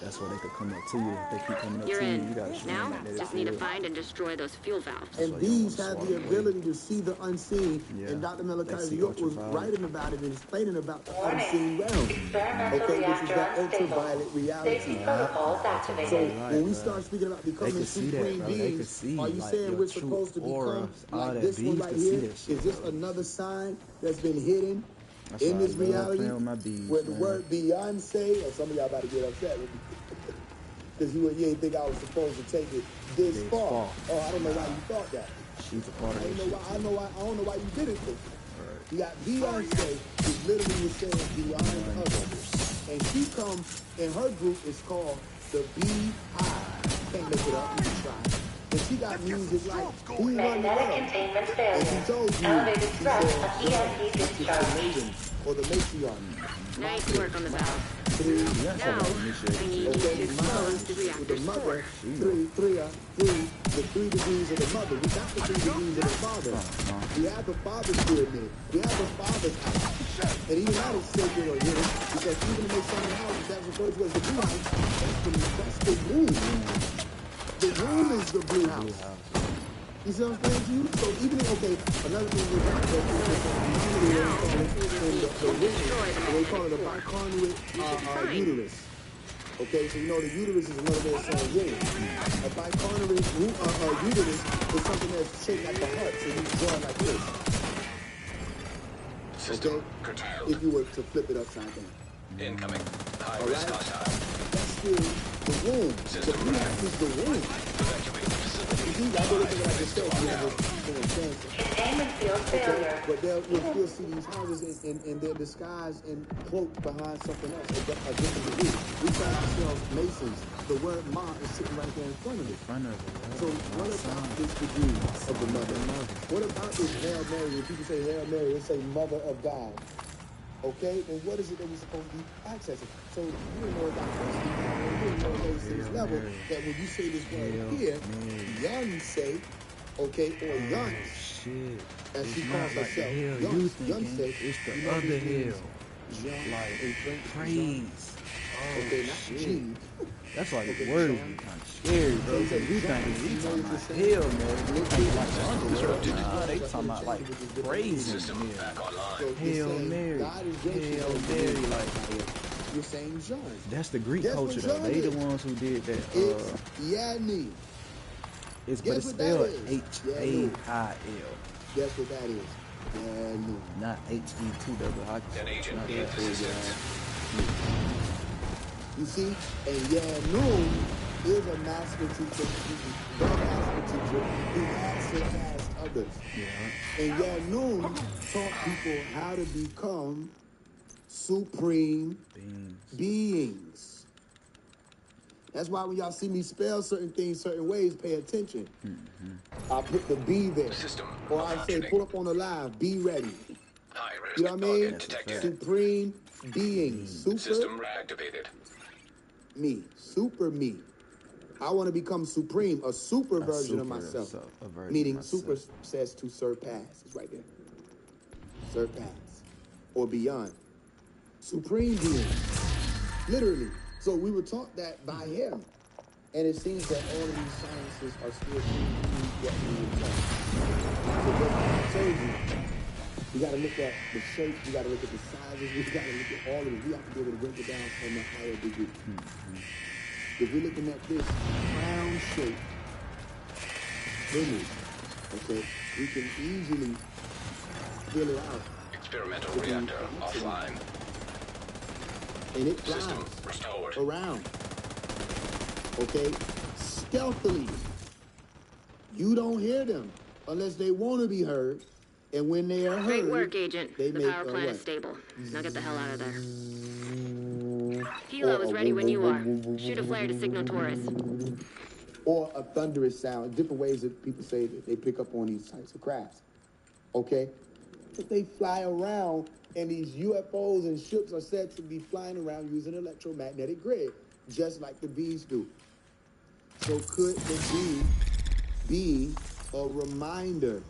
That's why they could come up to you. If they keep coming up You're to you, in. you gotta shoot Now, them. just need to find and destroy those fuel valves. And these have the ability to see the unseen. And Dr. Malachi York was writing about it and explaining about the unseen realm. Okay, which is that ultraviolet reality. So when we start speaking about becoming supreme beings, are you saying we're supposed to become like this one right here? Is this another sign that's been hidden In this reality, beads, where the word Beyonce, or some of y'all about to get upset with me, because you didn't think I was supposed to take it this far. Oh, I don't know why you thought that. She's a part of I this don't know shit. why. I don't know why you didn't think it. You got Beyonce, who literally was saying beyond others, and she come in her group is called the Beehive. Can't look it up. You can try. And she got music like Who Run the World. Containment And failure. she told you, Elevated she stress said, on EMP it's the discharge. maiden or the matriarch. Nice work on the valve. Now, I need you to expose the reactor's core. Three, the 3 degrees of the mother. We got the 3 degrees of the father. We have the father's pyramid. We have the father's house. And even that is sacred or hidden, because even to make some of the houses that's referred to as the blue house, that's the room. The room is the blue house. You see what I'm saying to you? So even if, okay, another thing we got that they call it a biconduit uterus. Okay, so you know the uterus is another way of saying womb. A biconduit uterus is something that's shaped like a heart, so you draw like this. Okay? If you were to flip it upside down. Incoming. High All risk right? hostile. That's still the womb. The blue house is the womb. Containment field failure. But we'll still see these houses and they're disguised and cloaked behind something else, a different degree. We call ourselves Masons. The word Ma is sitting right there in front of it. So what about this degree of the mother? What about this Hail Mary? When people say Hail Mary, they say Mother of God. Okay, and what is it that we're supposed to be accessing? So you know about this level that when you say this word here, Young say, okay, or Young, as she calls herself, Young say, it's the other hell. Like praise. Okay, not G. That's like the word is kind of scary, bro. Because we think we talking about hell, man. We think like the underworld. Nah, they talking about like praise and hell. Hail Mary. Hail Mary, like you're saying John. That's the Greek culture though. They the ones who did that. It's Yanni. But it's spelled H-A-I-L. Guess what that is? Yanni. Not H-E-2-double-I. An agent needs assistance. You see, and Yanun is a master teacher, the master teacher who has surpassed others. Yeah. And Yanun taught people how to become supreme beings. That's why when y'all see me spell certain things certain ways, pay attention. I put the B there. Or I say, pull up on the live, be ready. You know what I mean? Supreme beings. Super. System reactivated. Me. Super me. I want to become supreme, a super version of myself. Meaning super says to surpass. It's right there. Surpass. Or beyond. Supreme being. Literally. So we were taught that by him. And it seems that all of these sciences are still what we were taught. So what I told you, we got to look at the shapes, we got to look at the sizes, we got to look at all of it. We have to be able to break it down from a higher degree. If we're looking at this crown shape image, okay, we can easily fill it out. Experimental reactor offline. And it flies around. Okay? Stealthily. You don't hear them unless they want to be heard. And when they are heard, great work, Agent. They the make power plant is stable. Now get the hell out of there. Helo is ready when you are. Shoot a flare to signal Taurus. Or a thunderous sound. Different ways that people say that they pick up on these types of crafts. Okay? But they fly around, and these UFOs and ships are said to be flying around using electromagnetic grid, just like the bees do. So could the bee be a reminder?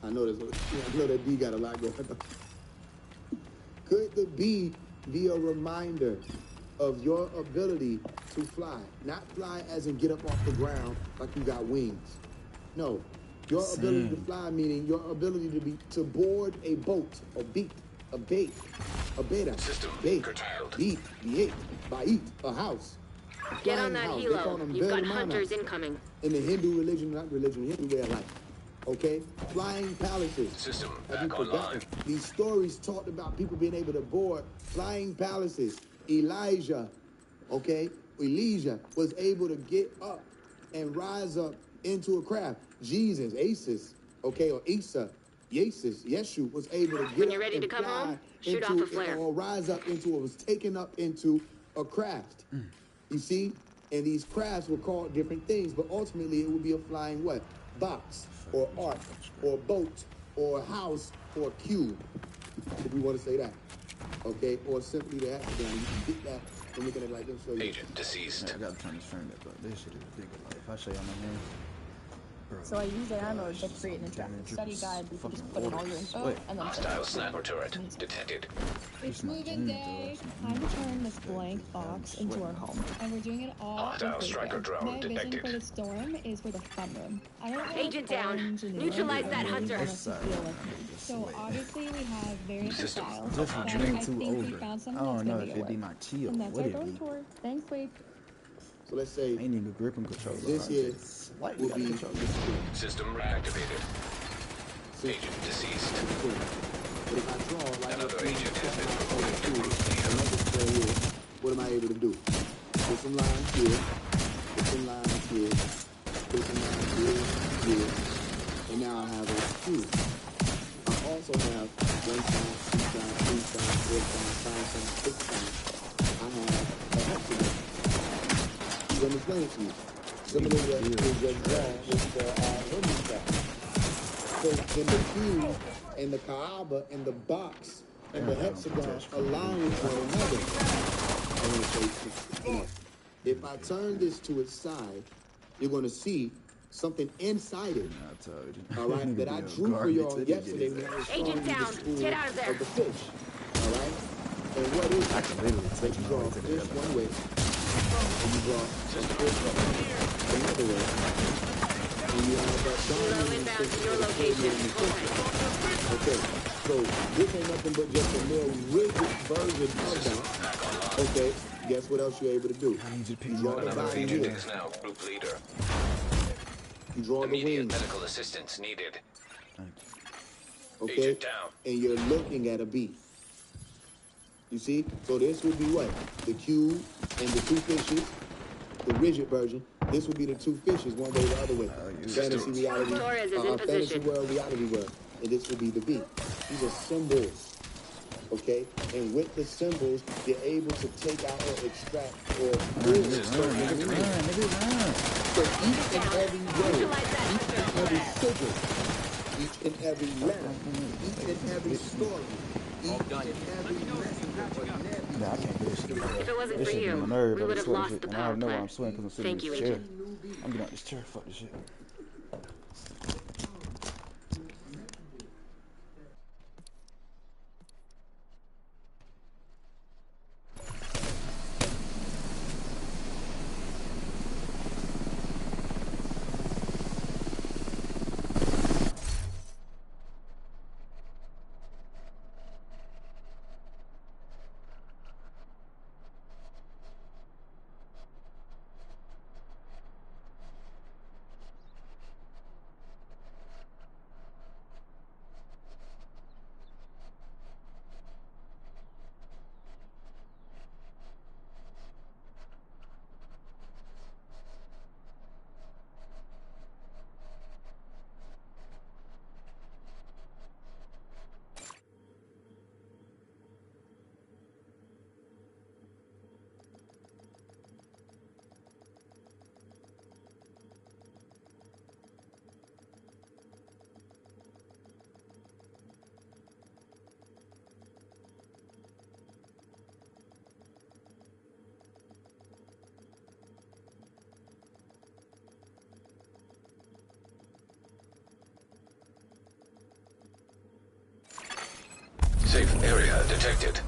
I know that bee got a lot going on. Could the bee be a reminder of your ability to fly? Not fly as in get up off the ground like you got wings. No. Your ability to fly, meaning your ability to board a boat, a bait, a beta, bait, a house. Get on that helo. You've got hunters incoming. In the Hindu religion, not religion, Hindu way of life. Okay? Flying palaces. System Have you back forgotten? online. These stories talked about people being able to board flying palaces. Elijah, okay? Elijah was able to get up and rise up into a craft. Jesus, Asus, okay, or Isa, Yeshu was able to get When you're up ready and to come fly home, shoot into, off a flare. or rise up into, or was taken up into a craft. You see? And these crafts were called different things, but ultimately it would be a flying what? Box, or ark, or boat, or house, or cube, if we want to say that. Okay? Or simply the hexagon. You can get that from looking at it like this. Show you. Agent deceased. Yeah, I gotta turn this frame back up. This shit is ridiculous. Like, if I show you on my hand, bro. So I use AI mode to create an interactive study guide where you can just put in all your info and then Hostile sniper turret detected. It's move-in day. Time to turn this blank box into our home. And we're doing it all Hostile in striker Frisbee. drone My vision detected. for the storm is for the fun room. I don't want Agent down. orange and Neutralize red. that I really hunter. want us to feel like me. So obviously we have various System styles. Just But drink I too think we over. found I something that's don't know gonna if be it'd be a my work. chill. And that's Would our it drone be? tour. Thanks, Wade. So let's say Ain't even grip and control. this here Slightly will be control. System reactivated. Agent deceased. But if I draw like Another agent has been what am I able to do? Put some lines here, put some lines here, put some lines here, and now I have a cube. I also have 1 side, 2 sides, 3 sides, 4 sides, 5 sides, 6 sides. I have a hexagon. Let me explain it to you. Similar to what we just draw with the Hermes. So in the cube and the Kaaba and the box and the hexagon align with one another. I want to show you this. If I turn this to its side, you're going to see something inside it. All right, that I drew for y'all yesterday when I was showing you the school Get out of there. of the fish. All right, and what is it? That you draw a fish one way, and you draw a fish another way. And you have that diamond to your location. Okay, so this ain't nothing but just a more rigid version of that. Okay, guess what else you're able to do? You draw the Another body agent here. is now group leader. You draw the Immediate wings. medical assistance needed. Okay, Agent down. and you're looking at a bee. You see? So this would be what? The cube and the 2 fishes, the rigid version. This would be the 2 fishes, one way or the other way. Fantasy reality, fantasy world, reality world. And this would be the bee. These are symbols. Okay? And with the symbols, you're able to take out or extract or pull certain meanings. So each and every word, each and every sigil, each and every letter, each and every story, each and every messenger or nebula. Nah, I can't do this shit. If it wasn't This for shit you, be my nerve, we bro. would This have sweating lost shit. the And I power already know why I'm plant. sweating because I'm sitting in Thank you, this chair. Agent. I'm getting out this chair. Fuck this shit. Safe area detected.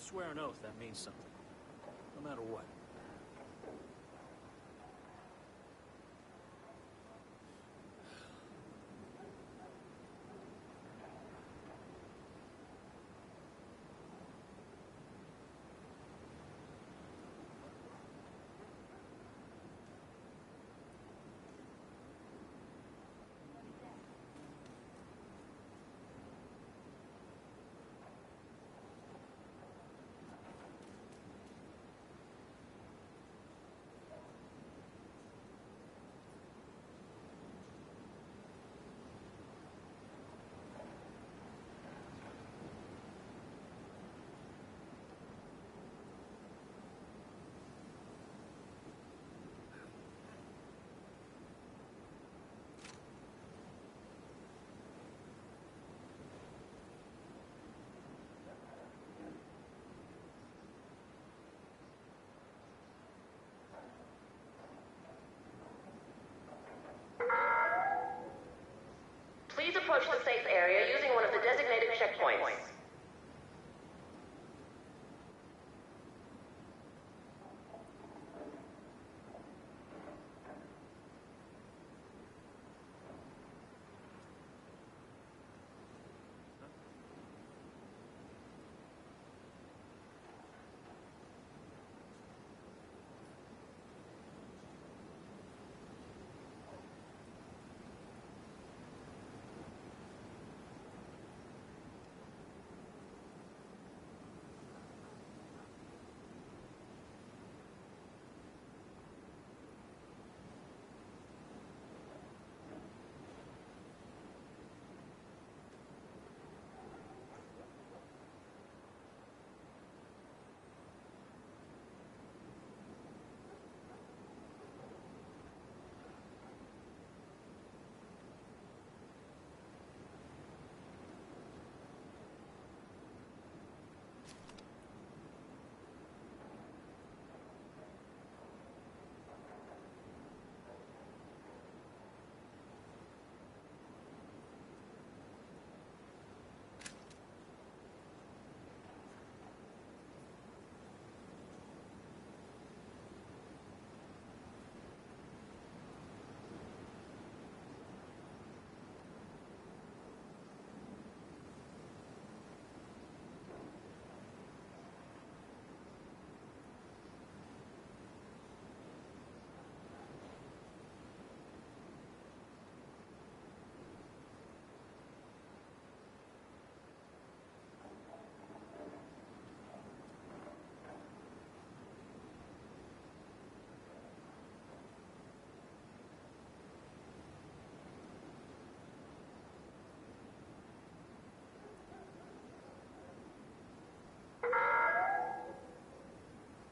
Swear an oath, that means something. No matter what. Please approach the safe area using one of the designated checkpoints.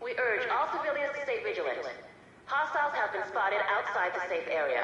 We urge all civilians to stay vigilant. Hostiles have been spotted outside the safe area.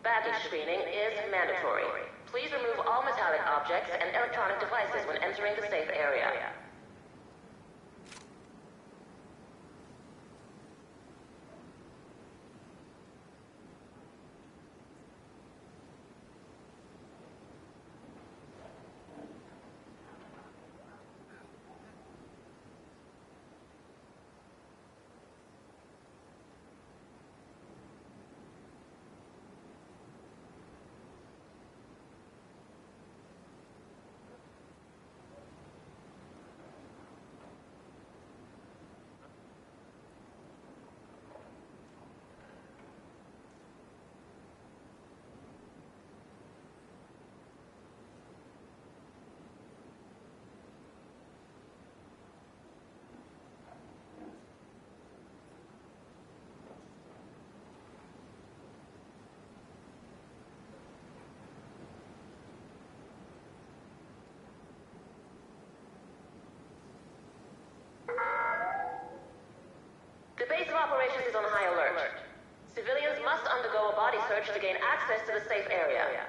Baggage screening is mandatory. Please remove all metallic objects and electronic devices when entering the safe area. base of operations is on high alert. Civilians must undergo a body search to gain access to the safe area.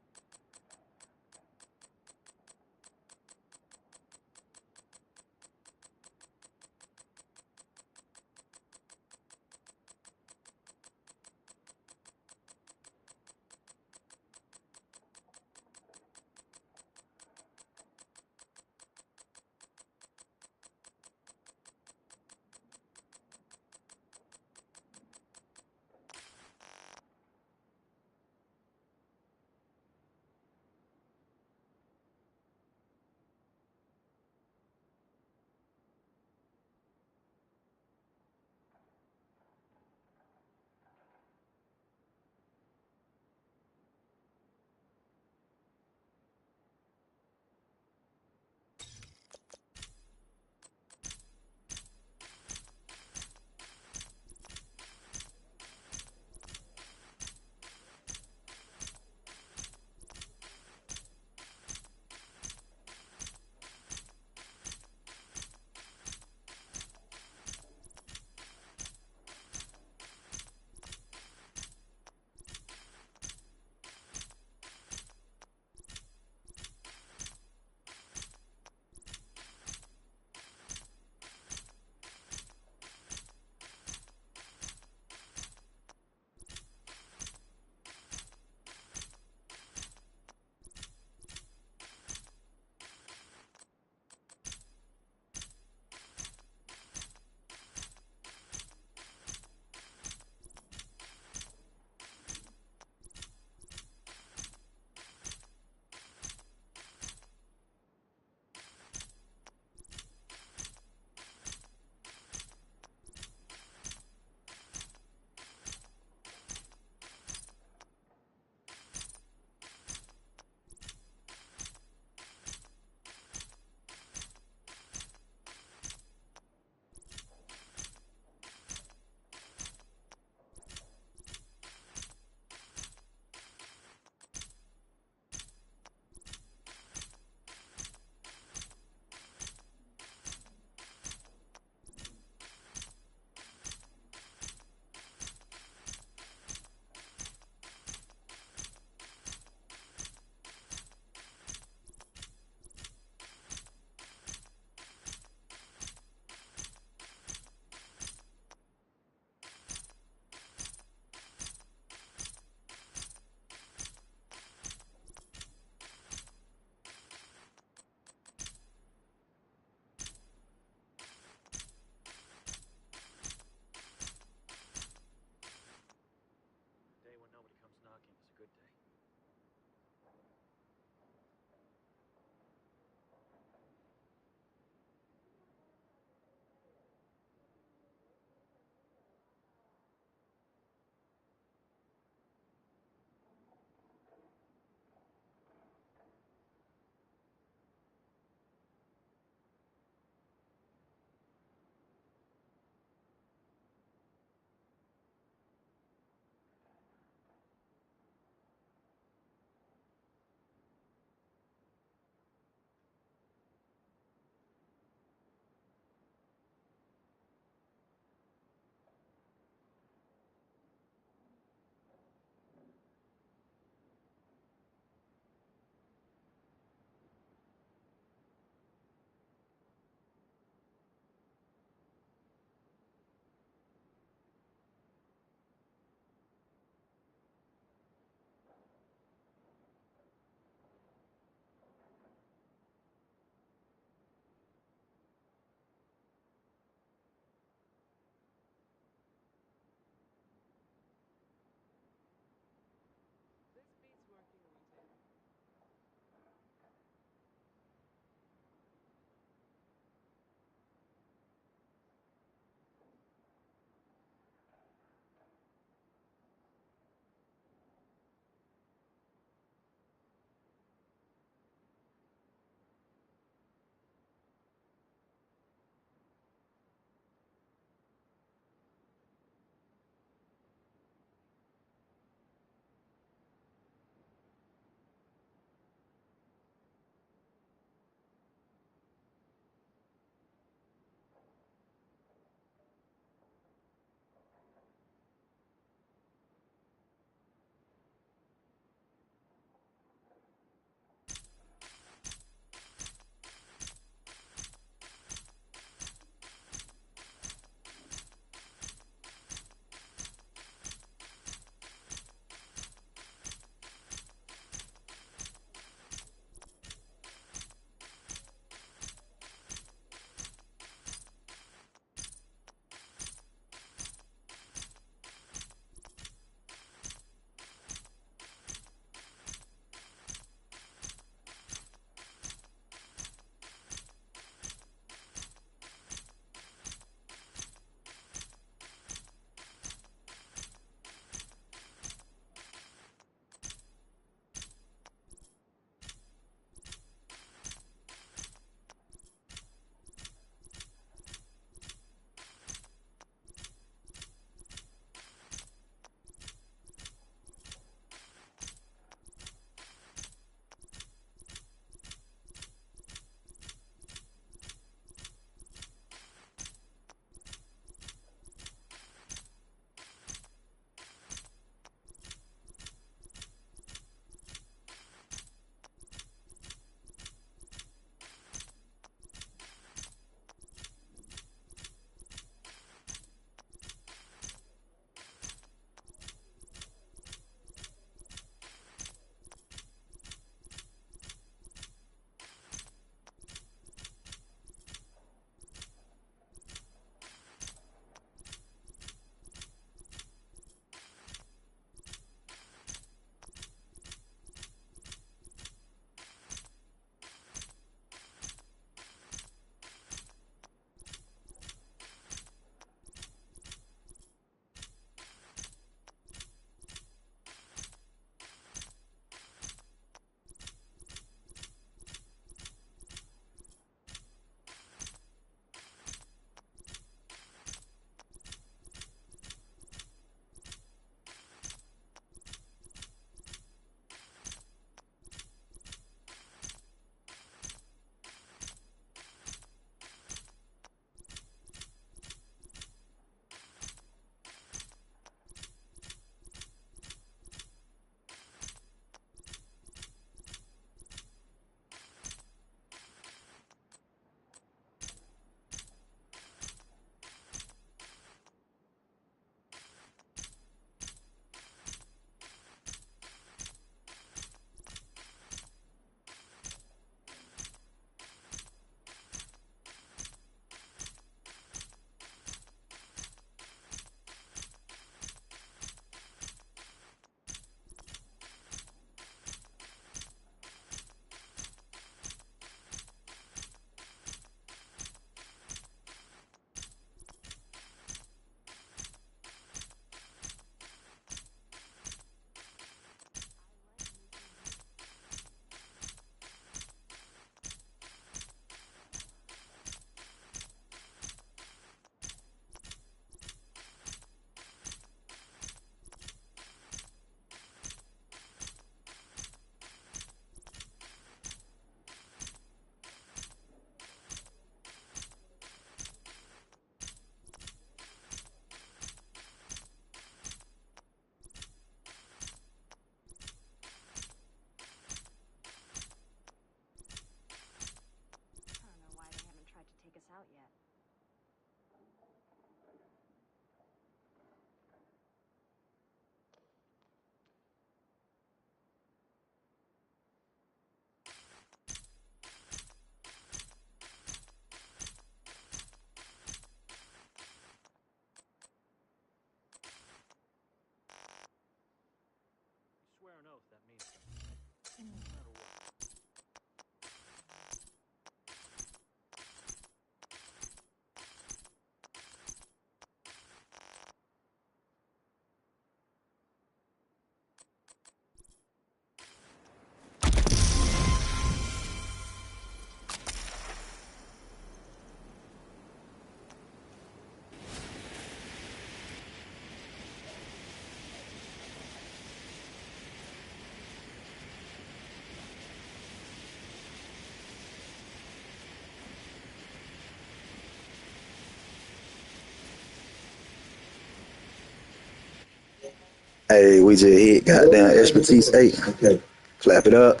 Hey, we just hit goddamn expertise 8. Okay. Clap it up.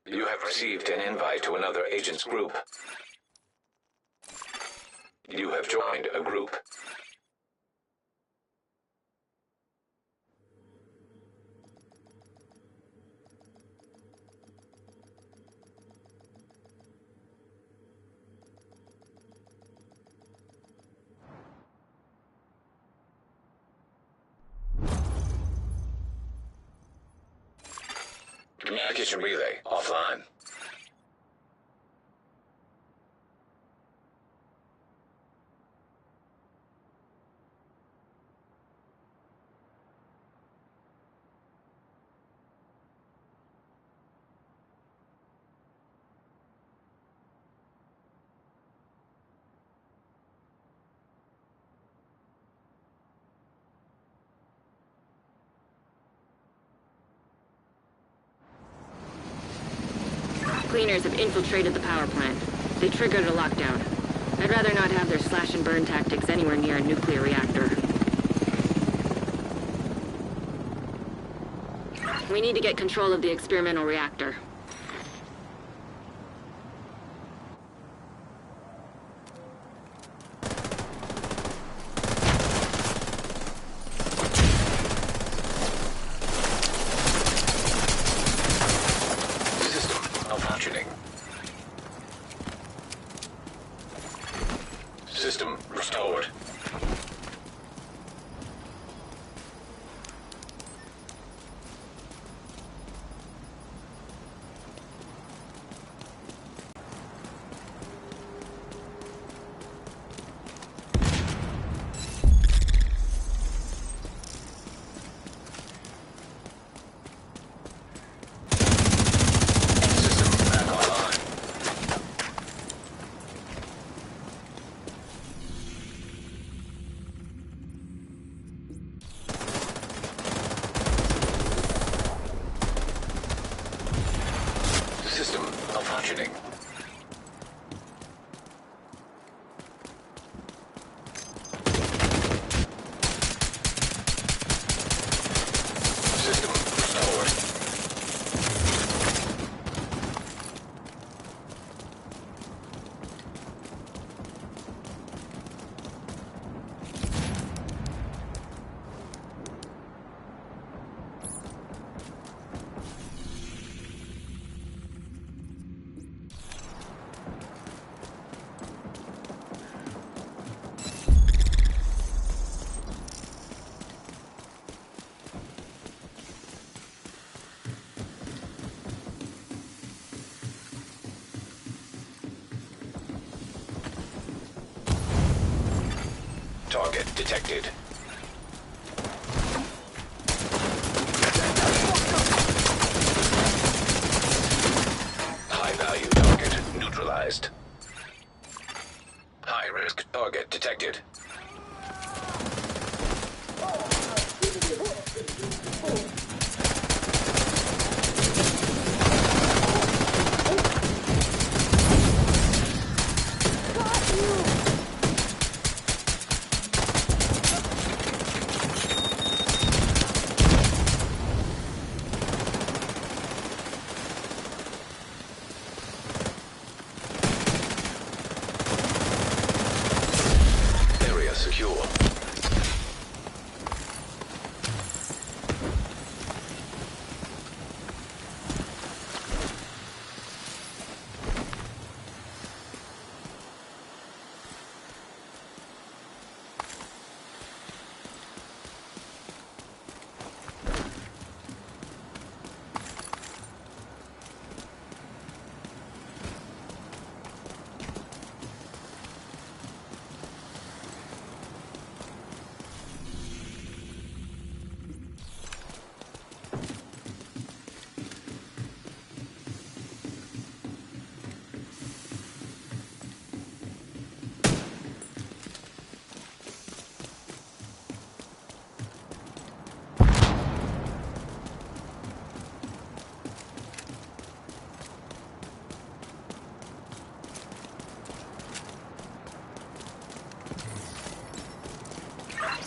You have received an invite to another agent's group. You have joined a group. Communication relay offline. Cleaners have infiltrated the power plant. They triggered a lockdown. I'd rather not have their slash and burn tactics anywhere near a nuclear reactor. We need to get control of the experimental reactor. System restored. System malfunctioning. System restored. Target detected. High-value target neutralized. High-risk target detected. Area secure.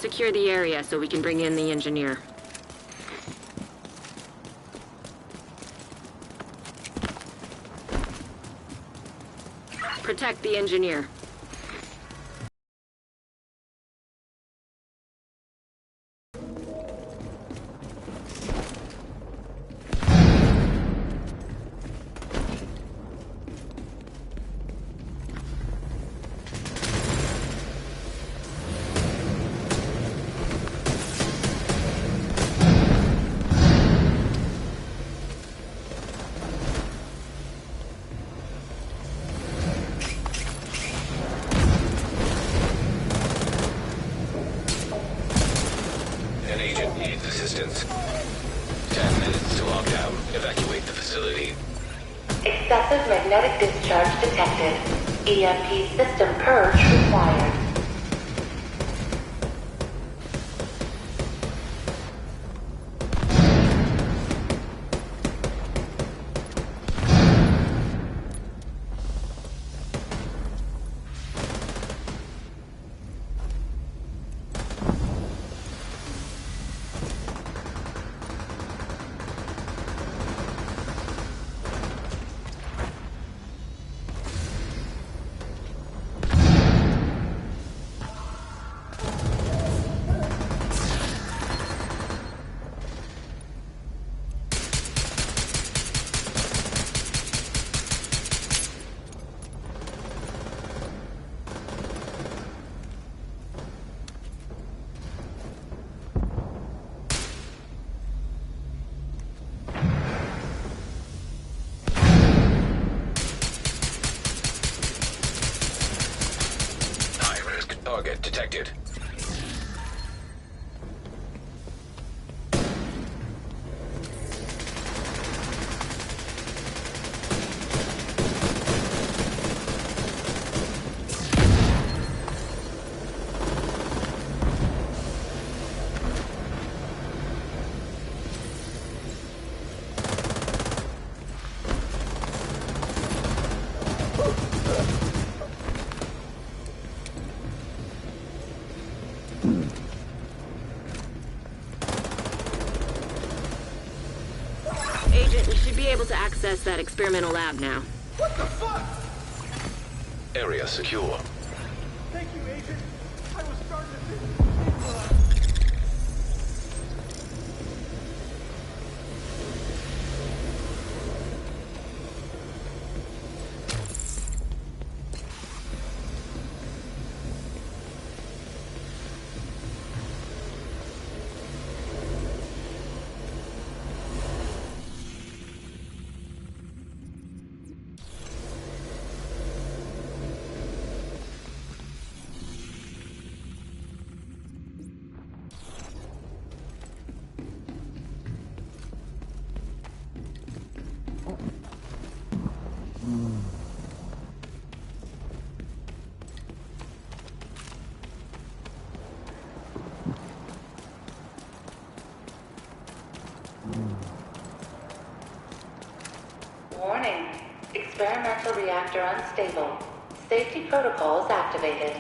Secure the area so we can bring in the engineer. Protect the engineer. An agent needs assistance. 10 minutes to lock down. Evacuate the facility. Excessive magnetic discharge detected. EMP system purge required. High-risk target detected. Agent, you should be able to access that experimental lab now. What the fuck? Area secure. Thank you, Agent. I was starting to think... Warning. Experimental reactor unstable. Safety protocols activated.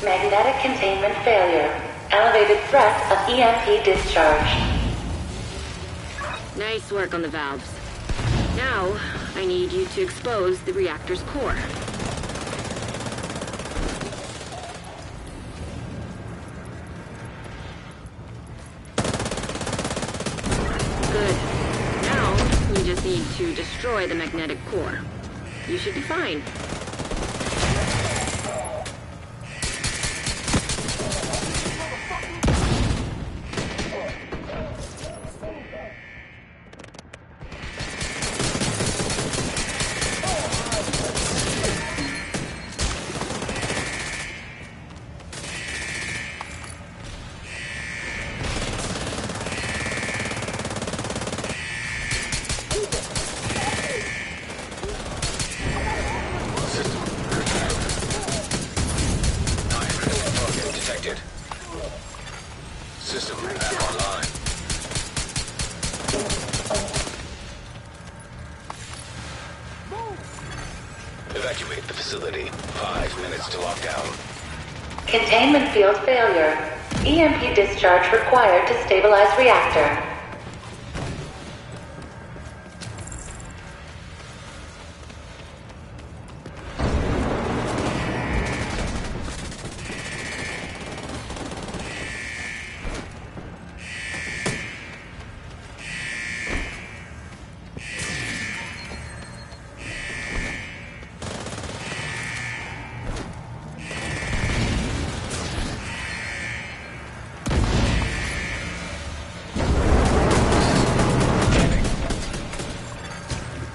Magnetic containment failure. Elevated threat of EMP discharge. Nice work on the valves. Now, I need you to expose the reactor's core. Good. Now, you just need to destroy the magnetic core. You should be fine. Evacuate the facility. 5 minutes to lockdown. Containment field failure. EMP discharge required to stabilize reactor.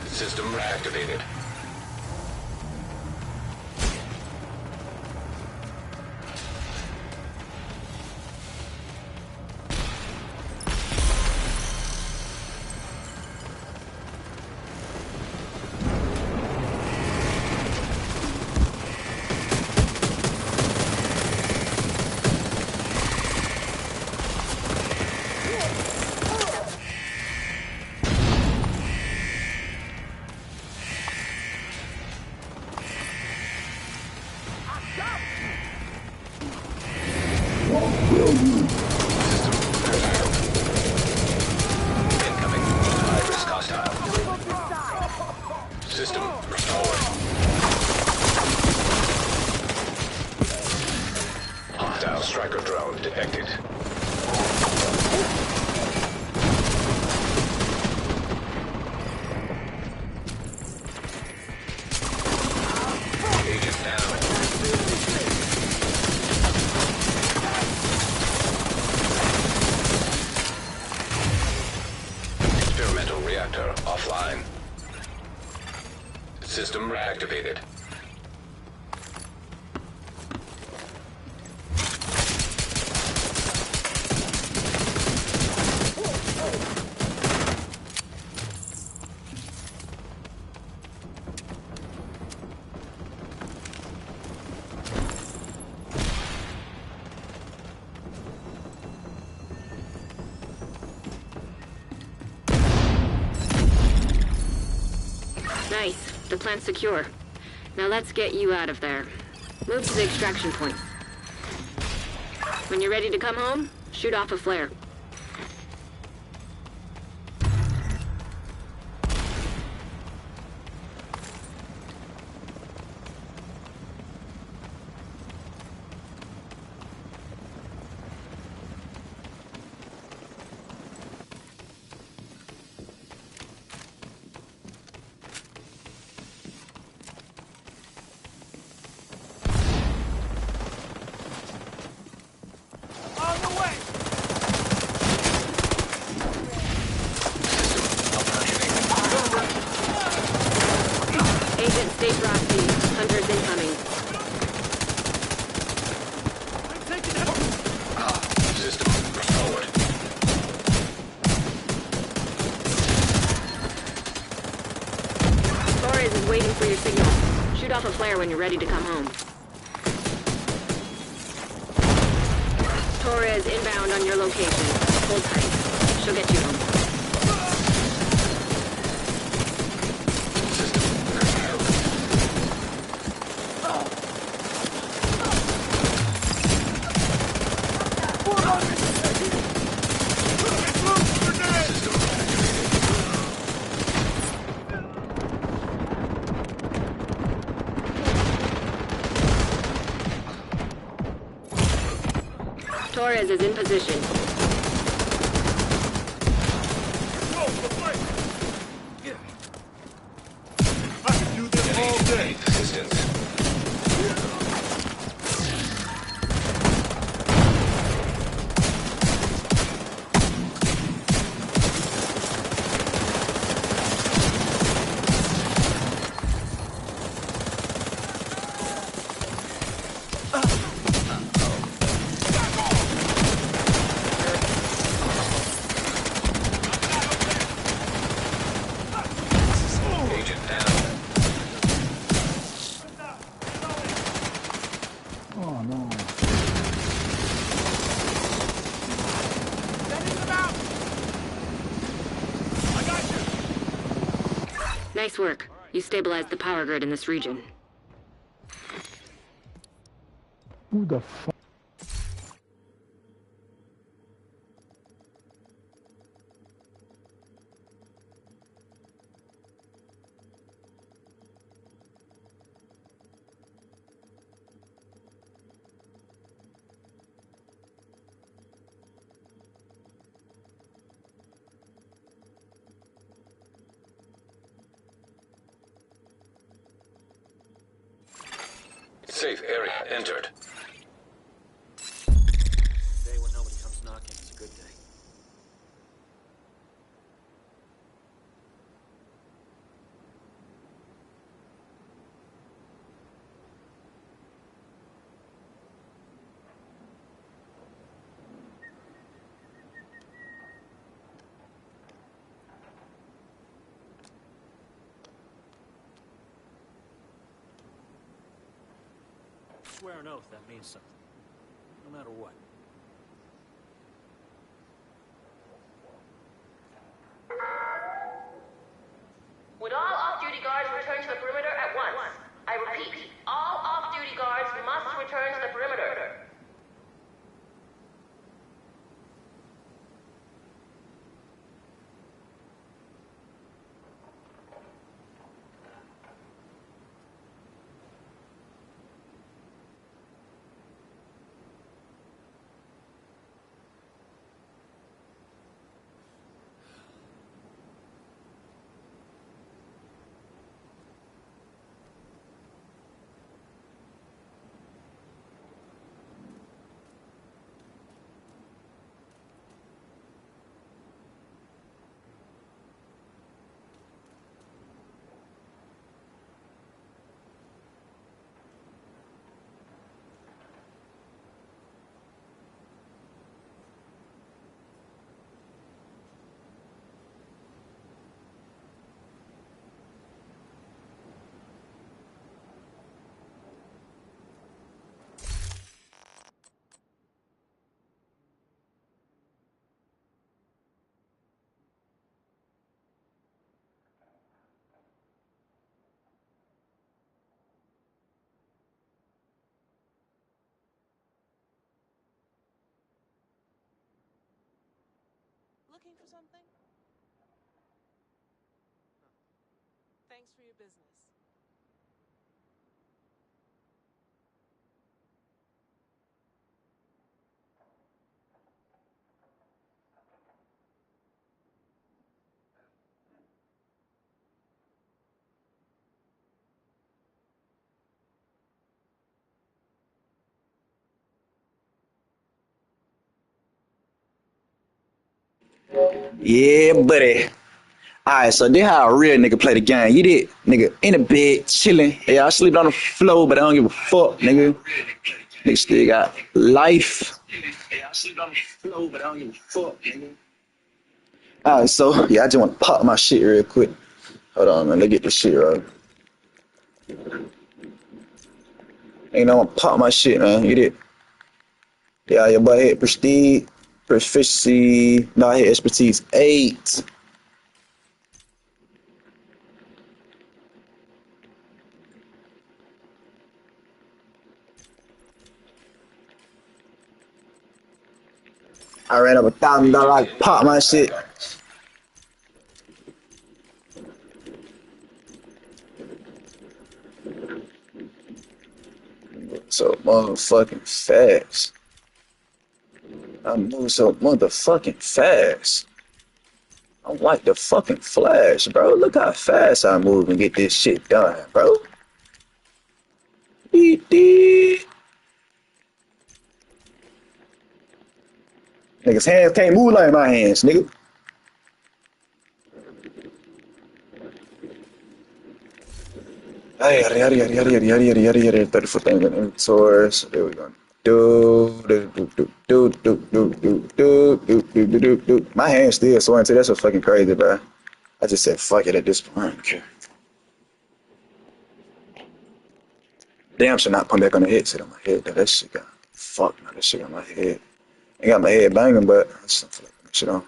System reactivated. System restored. Hostile striker drone detected. Agent down. Experimental reactor offline. System reactivated. Nice. The plant's secure. Now let's get you out of there. Move to the extraction point. When you're ready to come home, shoot off a flare. State Roxy. Hunters incoming. System forward. Torres is waiting for your signal. Shoot off a flare when you're ready to come home. Torres inbound on your location. Hold tight. She'll get you home. Torres is in position. I can do this all day. Assistance. Nice work. You stabilized the power grid in this region. Who the fuck? Safe area entered. Day when nobody comes knocking is a good day. Swear an oath that means something. No matter what. Would all off-duty guards return to the perimeter at once? I repeat, all off-duty guards must return to the perimeter. Looking for something? Thanks for your business. Yeah, buddy. Alright, so this how a real nigga play the game. You did, nigga, in the bed, chilling. Yeah, I sleep on the floor, but I don't give a fuck, nigga. Nigga still got life. Yeah, I sleep on the floor, but I don't give a fuck, nigga. Alright, so, yeah, I just want to pop my shit real quick. Hold on, man. Let's get this shit right. You know, I'm gonna pop my shit, man. You did. Yeah, your boy hit Prestige, Proficiency. No, I hit Expertise 8. I ran up $1,000. I pop my shit. So motherfucking fast. I move so motherfucking fast. I'm like the fucking Flash, bro. Look how fast I move and get this shit done, bro. Niggas' hands can't move like my hands, nigga. Ay, yada, yada, yada, yada, yada, yada, yada, yada, 34 things in inventory. So there we go. Do. My hand's still sweating too. That's so fucking crazy, bro. I just said fuck it at this point. Okay. Damn, should not put back on the head. Sit on my head. That shit got fuck. No, that shit on my head. I got my head banging, but I just don't feel like putting that shit on.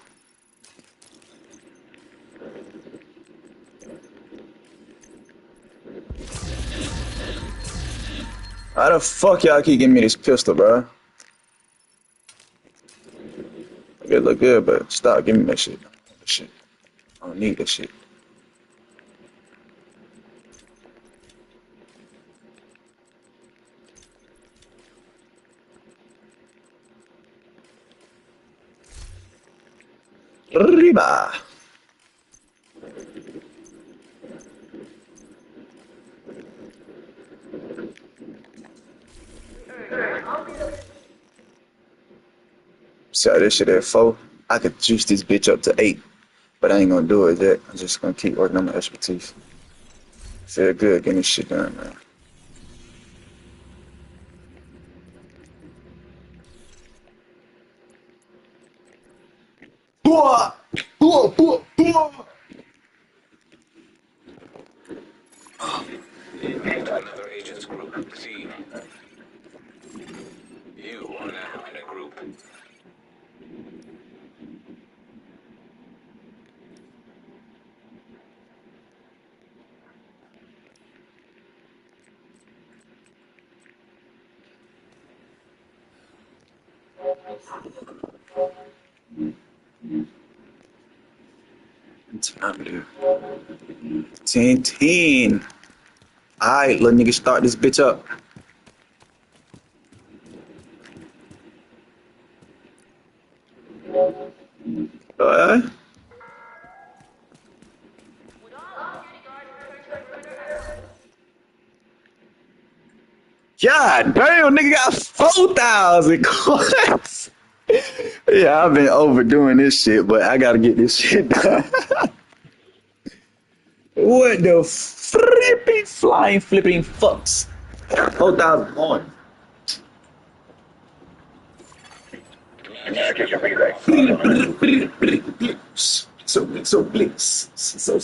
How the fuck y'all keep giving me this pistol, bro? It look good, but stop giving me that shit. That shit. I don't need that shit. Riba. See how this shit at 4? I could juice this bitch up to 8, but I ain't gonna do it yet. I'm just gonna keep working on my expertise. Feel good getting this shit done, man. Another agent's group. C. You are now in a group. Time to 10. Alright, little nigga, start this bitch up. Alright. God damn, nigga got 4,000 coins. Yeah, I've been overdoing this shit, but I gotta get this shit done. What the flipping fucks? 4,000 coins. So blitz. So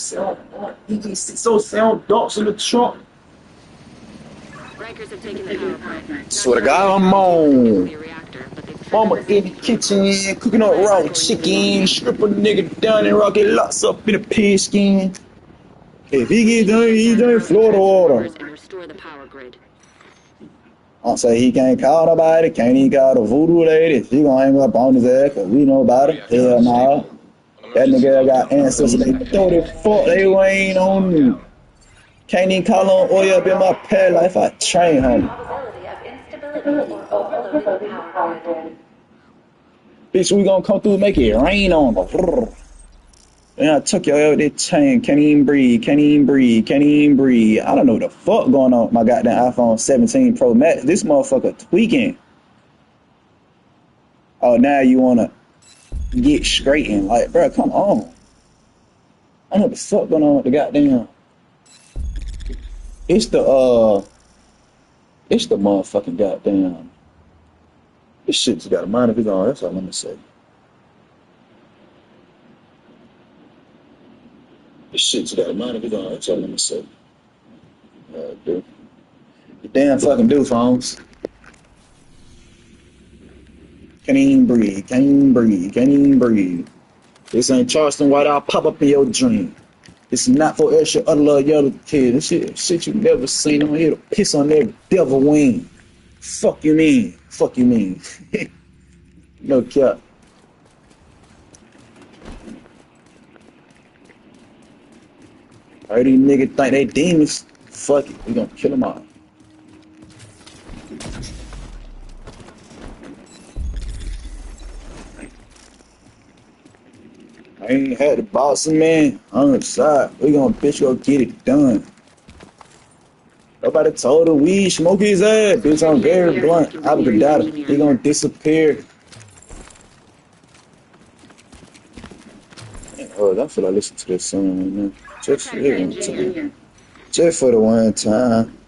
sound dots in the trunk. Rikers have taken the power plant. Swear to God, I'm on. Mama in the kitchen, cooking up raw chicken. Strip a nigga down and rock it lots up in a pigskin. If he get done, he done Florida water. And restore the power grid. I'll say he can't call nobody, can't even call the voodoo lady. She gonna hang up on his ass, cause we know about it. Hell nah. That nigga got ancestors, they throw the fuck, they ain't on me. Can't even call on oil up in my pet life, I train him. Bitch, we gonna come through and make it rain on them. And I took your out that chain, can't even breathe. I don't know what the fuck going on with my goddamn iPhone 17 Pro Max. This motherfucker tweaking. Oh, now you wanna get straightened. Like, bro, come on. I don't know what the fuck going on with the goddamn. It's the motherfucking goddamn. This shit's got a mind of its own, that's all I'm gonna say. This shit's got a mind of its own, that's all I'm gonna say. Dude. You damn fucking do, phones. Can't even breathe. This ain't Charleston White, I'll pop up in your dream. It's not for extra other little yellow kid. This shit you never seen. I'm here to piss on every devil wing. Fuck you mean. No cap. All these niggas think they demons. Fuck it, we gonna kill them all. I ain't had the bossing man on the side. We gonna go get it done. Nobody told her weed smoke his ass. Bitch, I'm very blunt. Abracadabra. He gonna disappear. Oh, I feel like listening to this song right now. Just for the one time. Just for the one time.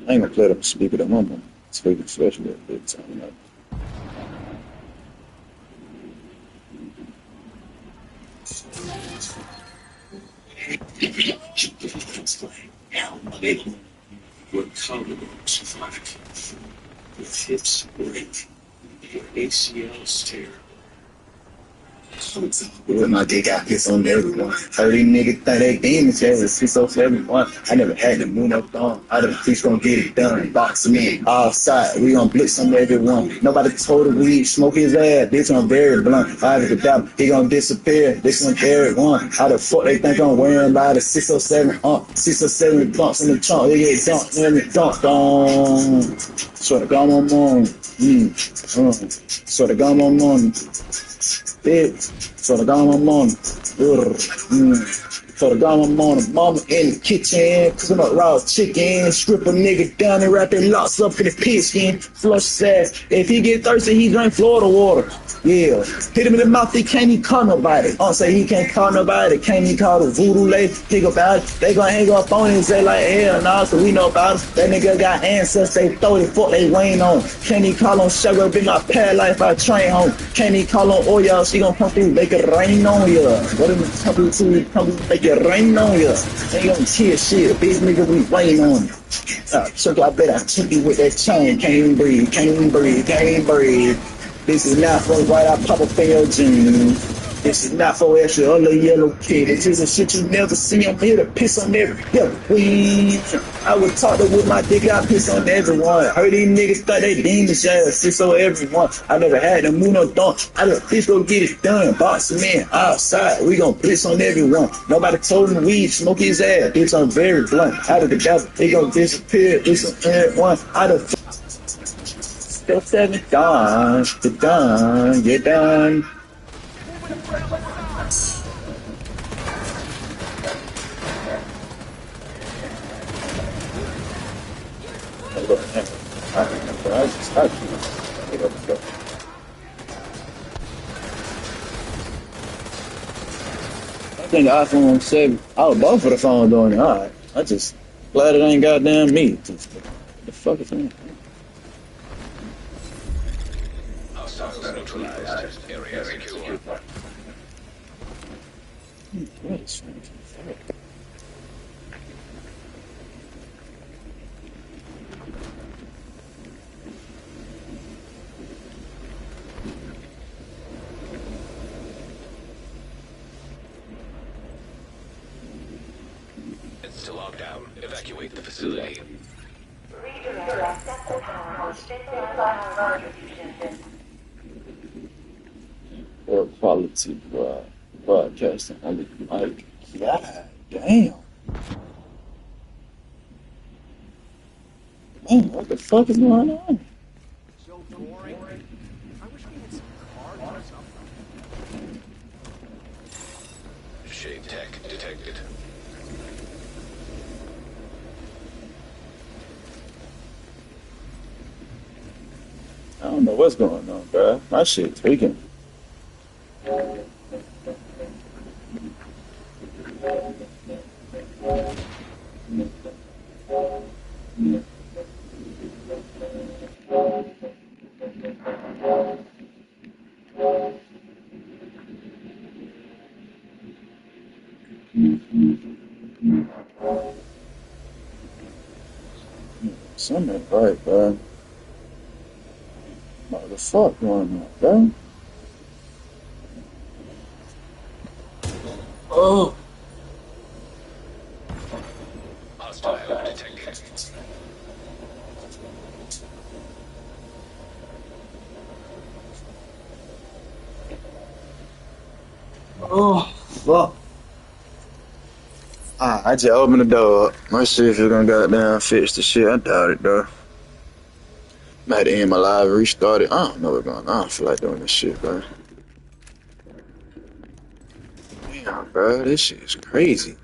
I ain't gonna play it up speaker that my mom. Speaking especially at big time. Like. Your collarbones flatten, your hips break, your ACLs tear. With my dick, I piss on everyone. Heard these niggas think they demons, yeah, it's 607. I never had to move no thumb. I done fish gon' get it done. Boxing in, outside, we gon' blitz on everyone. Nobody told the weed, smoke his ass, bitch, I'm very blunt. I have a doubt, he gon' disappear, this one everyone. How the fuck they think I'm wearing by the 607? 607 bumps in the trunk, they get dumped, and it dumped on. Sort of got my mom, sort of got my mom. Bitch, so the got my mom, so the got my mama in the kitchen, cooking up raw chicken, strip a nigga down and wrap it locks up in the pigskin, flush his ass. If he get thirsty, he drink Florida water. Yeah, hit him in the mouth, he can't even call nobody. Say he can't call nobody, can't even call the voodoo lady. Think about it, they gonna hang up on him and say like, hell nah, so we know about it. That nigga got ancestors, they throw it, fuck they weighing on. Can't even call on Shaqaq, been my pad life, I train home. Can't even call on Oya, she gon' come through, make it rain on ya. What am I coming to, come through, make it rain on ya. Ain't gonna chill shit, bitch nigga, we waiting on ya. Shaqaq, I bet I took you with that chain, can't even breathe, can't even breathe, can't even breathe. This is not for white, I pop a fail jeans. This is not for extra other yellow kid. This is a shit you never see. I'm here to piss on every yellow queen. I would talk to with my dick, I piss on everyone. Heard these niggas thought they demons, yeah, piss on everyone. I never had to move no thumb. I just bitch go get it done. Boxing in, outside, we gon' piss on everyone. Nobody told him weed, smoke his ass. Bitch, I'm very blunt. Out of the devil, they gon' disappear. Piss on everyone. Out of still 7 done, you're done, you're done. I think the iPhone 7, I was both for the phone doing it. Alright. I just glad it ain't goddamn me. What the fuck is that? Neutralized. Area secure. What is that? It's to lock down. Evacuate the facility. Redirect the power. Stabilize power distribution. Or quality broadcasting on the mic. God damn. Man, what the fuck is going on? So boring. I wish we had some cards or something. Shade tech detected. I don't know what's going on, bro. My shit tweaking. Something right, bro. What the fuck going on, bro? Oh. Hostile detected. Oh, fuck. I just opened the door up. Let's see if it's gonna goddamn fix the shit. I doubt it, though. I had to end my live, restart it. I don't know what's going on. I don't feel like doing this shit, bro. Damn, bro, this shit is crazy.